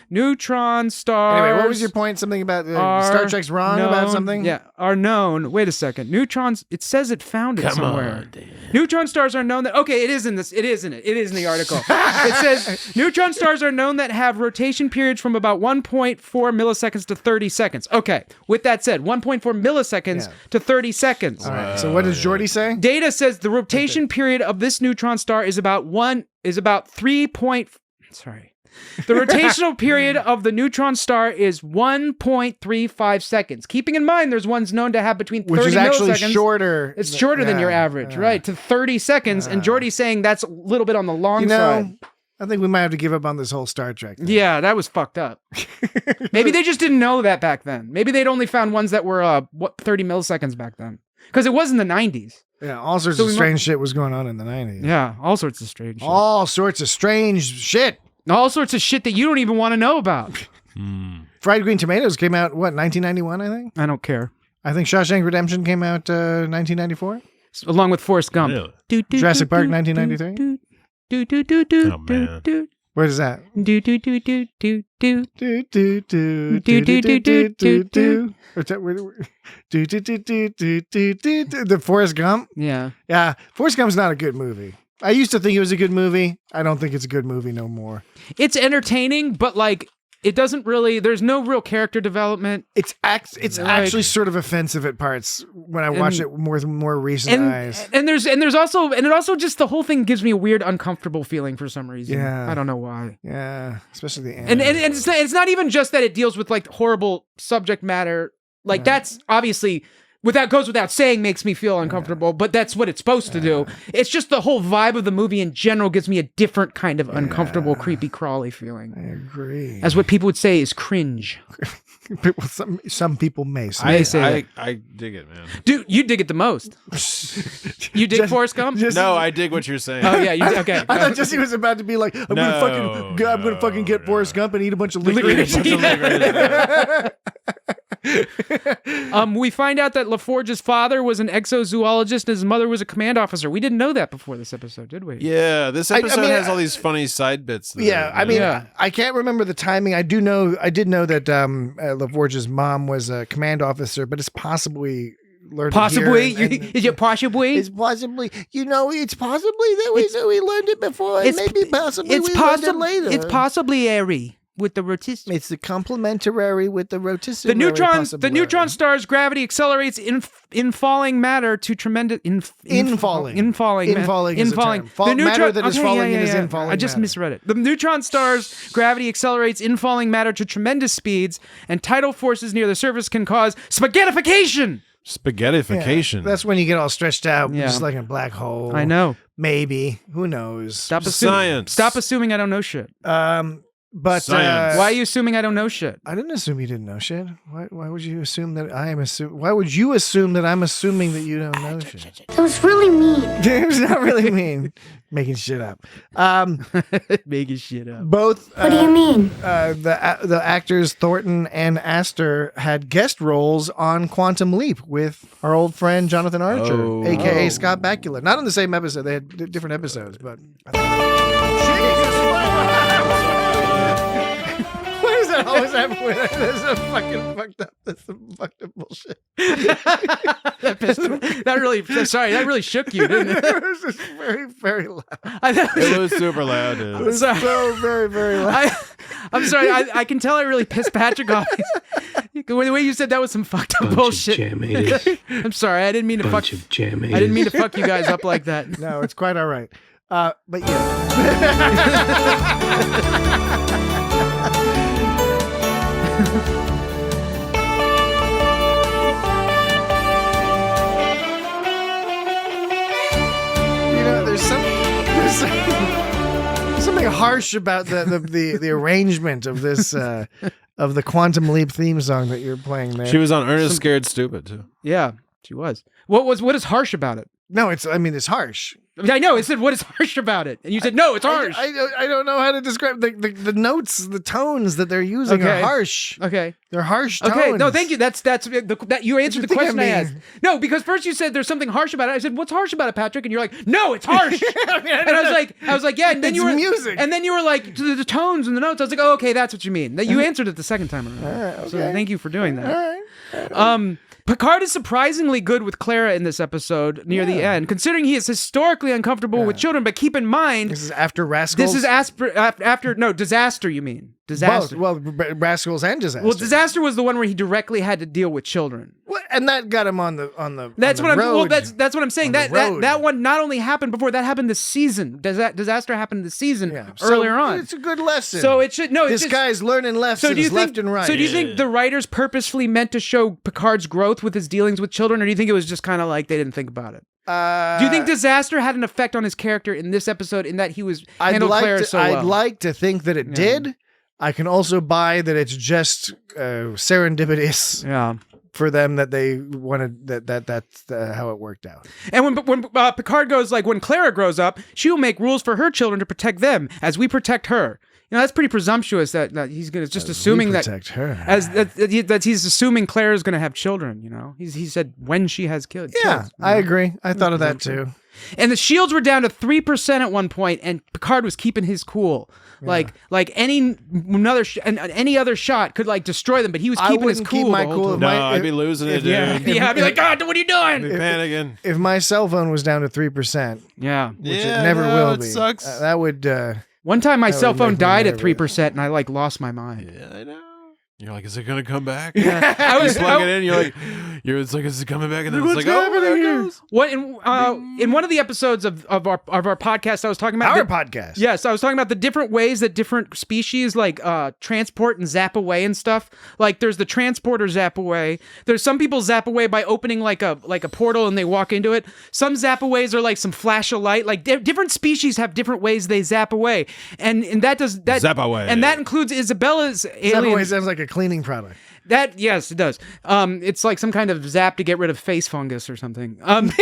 neutron stars. Anyway, what was your point? Something about Star Trek's wrong about something? Yeah, are known. Wait a second. Neutrons. It says it found it somewhere. On, Dan. Neutron stars are known that. Okay, it is in this. It is in it. It is in the article. It says neutron stars are known that have rotation periods from about 1.4 milliseconds to 30 seconds. Okay. With that said, 1.4 milliseconds to 30 seconds. All right. So what does Geordi say? Data says the rotation period of this neutron star is about 3. Sorry. The rotational period of the neutron star is 1.35 seconds. Keeping in mind, there's ones known to have between 30 milliseconds. Which is actually shorter. It's shorter than your average, right? To 30 seconds. And Geordi's saying that's a little bit on the long side. I think we might have to give up on this whole Star Trek thing. Yeah, that was fucked up. Maybe they just didn't know that back then. Maybe they'd only found ones that were 30 milliseconds back then. Because it was in the 90s. Yeah, all sorts of strange shit was going on in the 90s. Yeah, all sorts of strange shit. All sorts of strange shit. All sorts of shit that you don't even want to know about. Fried Green Tomatoes came out, 1991, I think? I don't care. I think Shawshank Redemption came out 1994. Along with Forrest Gump. Really? Jurassic Park, 1993. Oh, man. What is that? The Forrest Gump? Yeah. Yeah. Forrest Gump's not a good movie. I used to think it was a good movie. I don't think it's a good movie no more. It's entertaining, but It doesn't really. There's no real character development. It's actually sort of offensive at parts when I watch it with more recent eyes. And it also just the whole thing gives me a weird, uncomfortable feeling for some reason. Yeah. I don't know why. Yeah, especially the end. And it's not even just that it deals with like horrible subject matter. Like that's obviously. Goes without saying, makes me feel uncomfortable, but that's what it's supposed to do. It's just the whole vibe of the movie in general gives me a different kind of uncomfortable, creepy, crawly feeling. I agree. As what people would say is cringe. Some people may say. I dig it, man. Dude, you dig it the most. You dig Forrest Gump? No, I dig what you're saying. Oh yeah, okay. I thought Jesse was about to be like, I'm gonna fucking get Forrest Gump and eat a bunch of licorice. We find out that LaForge's father was an exozoologist and his mother was a command officer. We didn't know that before this episode, did we? Yeah, this episode has all these funny side bits. I can't remember the timing. I did know that LaForge's mom was a command officer, but it's possibly learned possibly. It's possibly. It's possibly that we learned it before, and maybe possibly we learned it later. It's possibly airy. With the rotisserie. It's the complementary with the rotisserie. The neutron star's gravity accelerates in falling matter to tremendous infalling. The matter that is falling is infalling. I just matter. misread it. The neutron star's gravity accelerates infalling matter to tremendous speeds, and tidal forces near the surface can cause spaghettification. Spaghettification. Yeah, that's when you get all stretched out, just like a black hole. I know. Maybe. Who knows? Stop assuming I don't know shit. But why are you assuming I don't know shit? I didn't assume you didn't know shit. Why would you assume that I am assuming? Why would you assume that I'm assuming that you don't know shit? That was really mean. It was not really mean. Making shit up. Making shit up. Both. What do you mean? The actors Thornton and Astor had guest roles on Quantum Leap with our old friend Jonathan Archer, aka Scott Bakula. Not on the same episode. They had different episodes, but. That always happens when there's a fucking fucked up. That's some fucked up bullshit. that really shook you, didn't it? It was just very, very loud. It was super loud, dude. It was so very, very loud. I'm sorry. I can tell I really pissed Patrick off. The way you said that was some fucked up bullshit. I'm sorry. I didn't mean to fuck you guys up like that. No, it's quite all right. But yeah. There's something harsh about the arrangement of this of the Quantum Leap theme song that you're playing there. She was on Ernest Scared Stupid too. Yeah, she was. What is harsh about it? No, it's harsh. I know. It said, what is harsh about it? And you said, no, it's harsh. I don't know how to describe the notes, the tones that they're using are harsh. Okay. They're harsh tones. Okay, no, thank you. That you answered the question I asked. No, because first you said there's something harsh about it. I said, what's harsh about it, Patrick? And you're like, no, it's harsh. And I was like, yeah. And then you were music. And then you were like, the tones and the notes. I was like, oh, okay, that's what you mean. You answered it the second time around. Okay. So thank you for doing that. All right. Picard is surprisingly good with Clara in this episode near the end, considering he is historically uncomfortable with children. But keep in mind, this is after Rascals. This is after Disaster. You mean Disaster? Both. Well, Rascals and Disaster. Well, Disaster was the one where he directly had to deal with children. Well, and that got him on the. That's on what the I'm. road, Well, that's what I'm saying. That That one not only happened before, that happened this season. Disaster happened this season earlier on. It's a good lesson. So it should no. This guy's learning lessons left and right. So do you think the writers purposefully meant to show Picard's growth with his dealings with children, or do you think it was just kind of like they didn't think about it? Do you think Disaster had an effect on his character in this episode in that he was handled Clara so well? I'd like to think that it did. I can also buy that it's just serendipitous. Yeah. For them that they wanted that's how it worked out. And when Picard goes like, when Clara grows up, she will make rules for her children to protect them as we protect her. You know, that's pretty presumptuous that he's gonna just assuming that protect her that he's assuming Clara's gonna have children. You know, he said when she has kids. Yeah, I agree. I thought of that too. And the shields were down to 3% at one point, and Picard was keeping his cool. Yeah. Like any other shot could like destroy them, but he was keeping his cool. Keep my cool. I'd be losing it, dude. Yeah, I'd be like, God, what are you doing? I'd be panicking. If my cell phone was down to 3%, yeah, which it never will be. It sucks. That would. One time my That cell would phone make me died at nervous. 3% and I like lost my mind. Yeah, I know. You're like, is it gonna come back? Yeah. You plug it in. It's like, is it coming back? And then What's it's like, oh, there it happening goes. What in one of the episodes of our podcast, I was talking about Our podcast. Yes, I was talking about the different ways that different species like transport and zap away and stuff. Like there's the transporter zap away. There's some people zap away by opening like a portal and they walk into it. Some zap aways are like some flash of light. Like different species have different ways they zap away, and that does that Zap away. and that includes Isabella's Zap alien. away sounds like a cleaning product. That yes, it does. It's like some kind of zap to get rid of face fungus or something. I was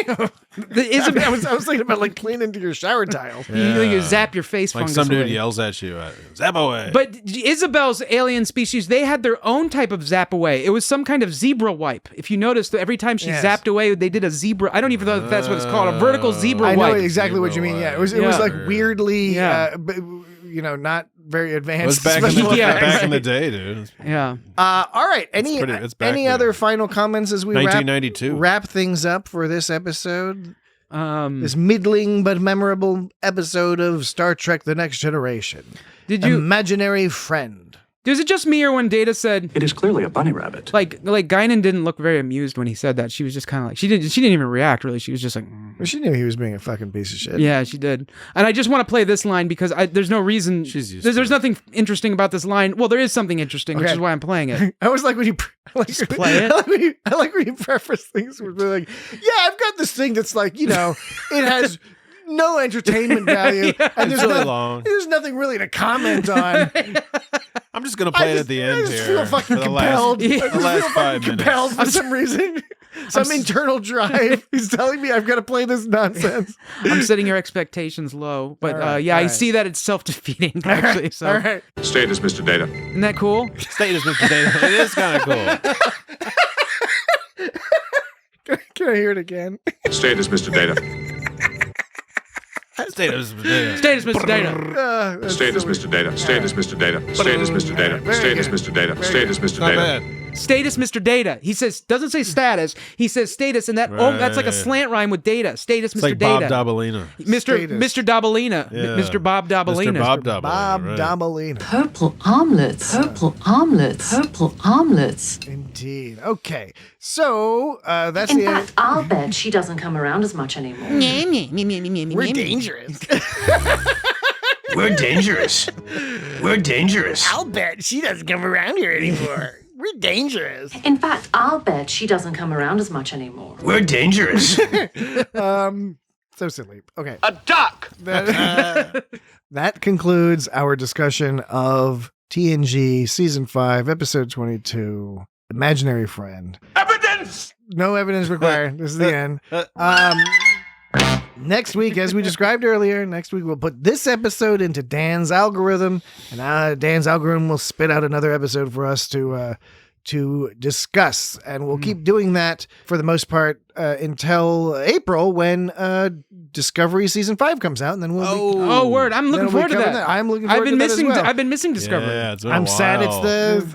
thinking about like cleaning into your shower tile. You zap your face Like fungus. some dude away. yells at you, zap away. But Isabel's alien species, they had their own type of zap away. It was some kind of zebra wipe. If you noticed, every time she zapped away, they did a zebra. I don't even know if that's what it's called. A vertical zebra I wipe. know exactly what you mean. Yeah, it was like weirdly, Yeah. not very it was advanced. back, special effects. back in the day, dude. Yeah. All right. it's back Any there. other final comments as we 1992. wrap things up for this episode? This middling but memorable episode of Star Trek: The Next Generation. Did you Imaginary Friend? Was it just me or when Data said It is clearly a bunny rabbit. like Guinan didn't look very amused when he said that? She was just kind of like she didn't even react really. She was just like Well, she knew he was being a fucking piece of shit. Yeah, she did. And I just want to play this line because there's no reason. There's nothing interesting about this line. Well, there is something interesting, which is why I'm playing it. I always like when you Just play it. I like when you preface things with like, yeah, I've got this thing that's like, it has no entertainment value, and It's really long. There's nothing really to comment on. I'm just gonna play it at the end I just here. feel fucking for the compelled. Last, I the just last feel 5 fucking minutes. compelled for some reason. Some internal drive. He's telling me I've got to play this nonsense. I'm setting your expectations low, but All right, yeah, all I right. see that it's self-defeating actually. So All right. Status, Mr. Data. isn't that cool? Status, Mr. Data. It is kind of cool. Can I hear it again? Status, Mr. Data. Status, Mr. Data. Status, Mr. Data. That's Status, so Mr. Data. Status, Mr. Data. Status, Mr. Data. Status, Mr. Data. Status, Mr. Not Data. bad. Status, Mr. Data. He says doesn't say status. He says status, and that's like a Right. slant rhyme with data. Status, It's Mr. like Bob Data. Dabalina. Mr. Dabalina. Yeah. Mr. Bob Dabalina. Mr. Bob Dabalina. Bob right. Dabalina. Purple omelets. Purple omelets. Purple omelets. Indeed. Okay. So that's In the end. fact, I'll bet she doesn't come around as much anymore. We're dangerous. We're dangerous. We're dangerous. I'll bet she doesn't come around here anymore. We're dangerous. In fact, I'll bet she doesn't come around as much anymore. We're dangerous. So silly. Okay. A duck! That concludes our discussion of TNG Season 5, Episode 22, Imaginary Friend. Evidence! No evidence required. This is the end. Next week, as we described earlier, we'll put this episode into Dan's algorithm, and Dan's algorithm will spit out another episode for us to discuss, and we'll keep doing that for the most part until April when Discovery Season 5 comes out, and then we'll Oh, word! I'm looking forward to that. I'm looking forward to that as well. I've been missing Discovery. Yeah, it's been a I'm sad while.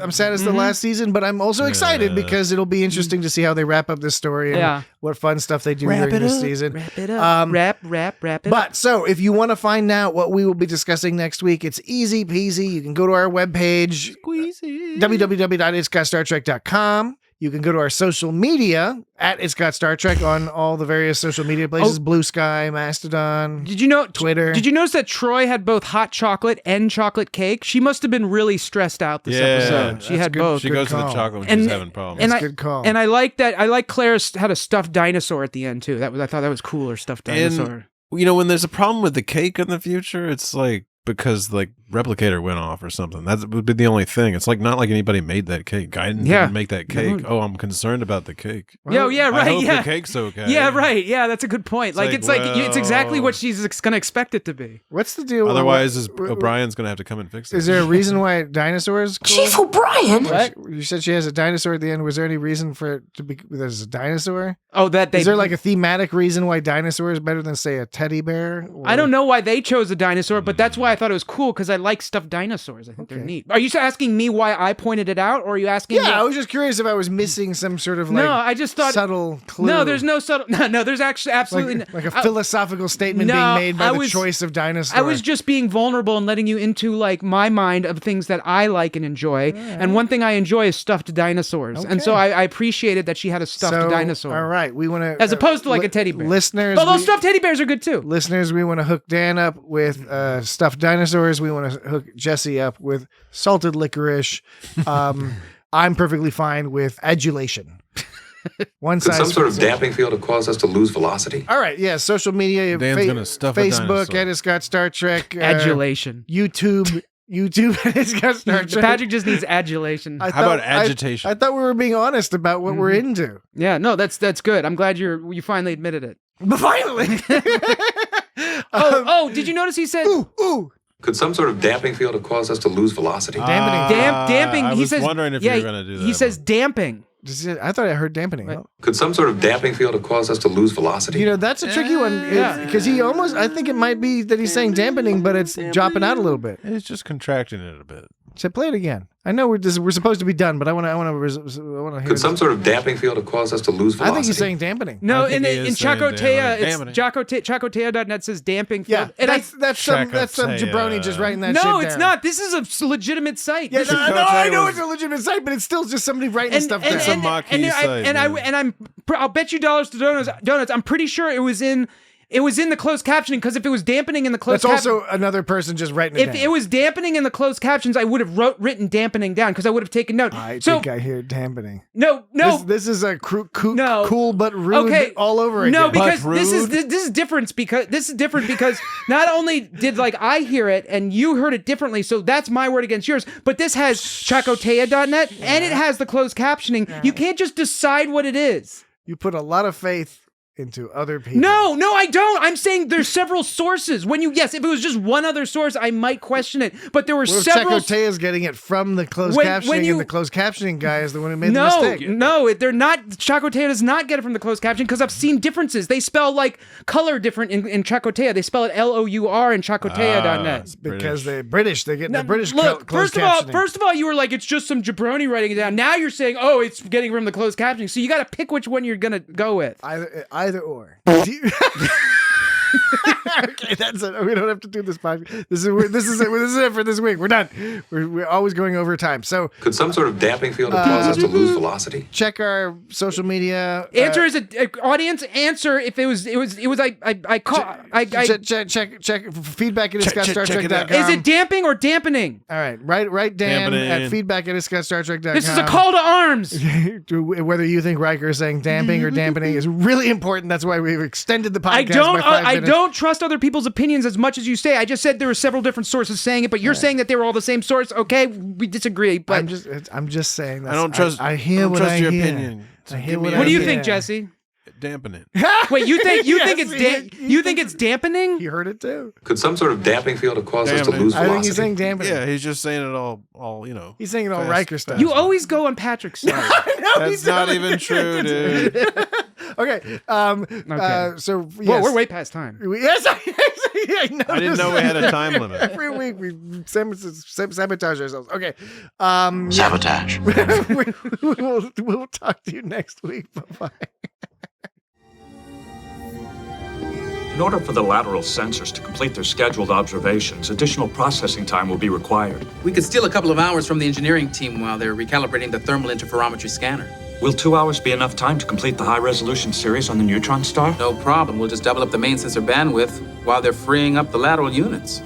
I'm sad it's the last season, but I'm also excited because it'll be interesting to see how they wrap up this story and what fun stuff they do during this season. Wrap it up. Wrap it. But so if you want to find out what we will be discussing next week, it's easy peasy. You can go to our webpage, www.itsgotstartrek.com. You can go to our social media at It's Got Star Trek on all the various social media places, Blue Sky, Mastodon. Did you know Twitter? Did you notice that Troy had both hot chocolate and chocolate cake? She must have been really stressed out this episode. She had both. She goes to the chocolate when she's having problems. And That's a good call. And I like that. I like Claire had a stuffed dinosaur at the end too. I thought that was cooler. Stuffed dinosaur. And, when there's a problem with the cake in the future, it's like because like replicator went off or something. That would be the only thing. It's like not like anybody made that cake. Guinan didn't make that cake. Oh, I'm concerned about the cake. Right. I hope the cake's okay. Yeah, right. Yeah, that's a good point. It's exactly what she's going to expect it to be. What's the deal? Otherwise, O'Brien's going to have to come and fix it. Is there a reason why dinosaurs? Chief O'Brien. What? You said she has a dinosaur at the end. Was there any reason for it to be there's a dinosaur? Oh, is there like a thematic reason why dinosaur is better than say a teddy bear? I don't know why they chose a dinosaur, but that's why thought it was cool because I like stuffed dinosaurs. I think they're neat. Are you asking me why I pointed it out, or are you asking? Yeah, I was just curious if I was missing some sort of like I just thought subtle clue. No, there's no subtle. No, there's actually absolutely like a philosophical statement being made by the choice of dinosaur. I was just being vulnerable and letting you into like my mind of things that I like and enjoy. And one thing I enjoy is stuffed dinosaurs. And so I appreciated that she had a stuffed dinosaur. All right, we want to as opposed to like a teddy bear. Listeners, although stuffed teddy bears are good too. Listeners, we want to hook Dan up with stuffed dinosaurs. We want to hook Jesse up with salted licorice. I'm perfectly fine with adulation. Could some sort of damping field have caused us to lose velocity? All right, yeah, social media, Dan's gonna stuff a Facebook, dinosaur. Ed Scott Star Trek, Adulation. YouTube, Ed Scott Star Trek. Patrick just needs adulation. How about agitation? I thought we were being honest about what we're into. Yeah, no, that's good. I'm glad you finally admitted it. Finally. Did you notice he said? Ooh. Could some sort of damping field have caused us to lose velocity? Damping. I He was says. wondering if you were going to do that. He says damping. I thought I heard dampening. Could some sort of damping field have caused us to lose velocity? You know, that's a tricky one. Because I think it might be that he's saying dampening, but it's dropping out a little bit. It's just contracting it a bit. So play it again. I know we're supposed to be done, but I want to hear. Could some sort of damping field have caused us to lose velocity? I think he's saying dampening. No, in Chacotea, it's Chacotea.net says damping field. Yeah, that's some jabroni just writing that shit down. No, it's not. This is a legitimate site. Yeah, I know it's a legitimate site, but it's still just somebody writing stuff down. It's a mock-y site. I'll bet you dollars to donuts. I'm pretty sure it was in the closed captioning, because if it was dampening in the closed that's also another person just writing it down. If it was dampening in the closed captions, I would have written dampening down because I would have taken note. I think I hear dampening. No. This is a cool but rude all over again. No, because this is different because not only did like I hear it and you heard it differently, so that's my word against yours, but this has Chacotea.net and it has the closed captioning. Yeah. You can't just decide what it is. You put a lot of faith into other people. No, I don't. I'm saying there's several sources. If it was just one other source, I might question it. But there were several. Chacotea is getting it from the closed captioning, and the closed captioning guy is the one who made the mistake. No, they're not. Chacotea does not get it from the closed captioning because I've seen differences. They spell like color different in Chacotea. They spell it LOUR in Chacotea.net. Because they're British. They get the British look, closed captioning. First of all, you were like, it's just some jabroni writing it down. Now you're saying, it's getting from the closed captioning. So you got to pick which one you're going to go with. Either or. Okay, that's it. We don't have to do this podcast. This is it for this week. We're done. We're always going over time. So could some sort of damping field have caused us to lose velocity? Check our social media. Answer is audience answer. If it was like I caught. Check feedback at ScottStarTrek.com. Is it damping or dampening? All right, write Dan at feedback at ScottStarTrek.com. This is a call to arms. Whether you think Riker is saying damping or dampening is really important. That's why we've extended the podcast by 5 minutes. I don't trust other people's opinions as much as you say. I just said there were several different sources saying it, but you're saying that they were all the same source. Okay, we disagree. But I'm just saying that. I don't trust. I hear what I hear. Opinion. I hear what do you think, Jesse? Dampening. Wait, you think it's dampening? You heard it too. Could some sort of damping field have caused us to lose velocity? I think he's saying dampening. Yeah, he's just saying it all He's saying it all Riker stuff. You always go on Patrick's side. That's not even true, dude. Okay. So yes. Well, we're way past time. Yes, I didn't know we had a time limit. Every week we sabotage ourselves. Okay. Sabotage. We'll talk to you next week. Bye-bye. In order for the lateral sensors to complete their scheduled observations, additional processing time will be required. We could steal a couple of hours from the engineering team while they're recalibrating the thermal interferometry scanner. Will 2 hours be enough time to complete the high-resolution series on the neutron star? No problem. We'll just double up the main sensor bandwidth while they're freeing up the lateral units.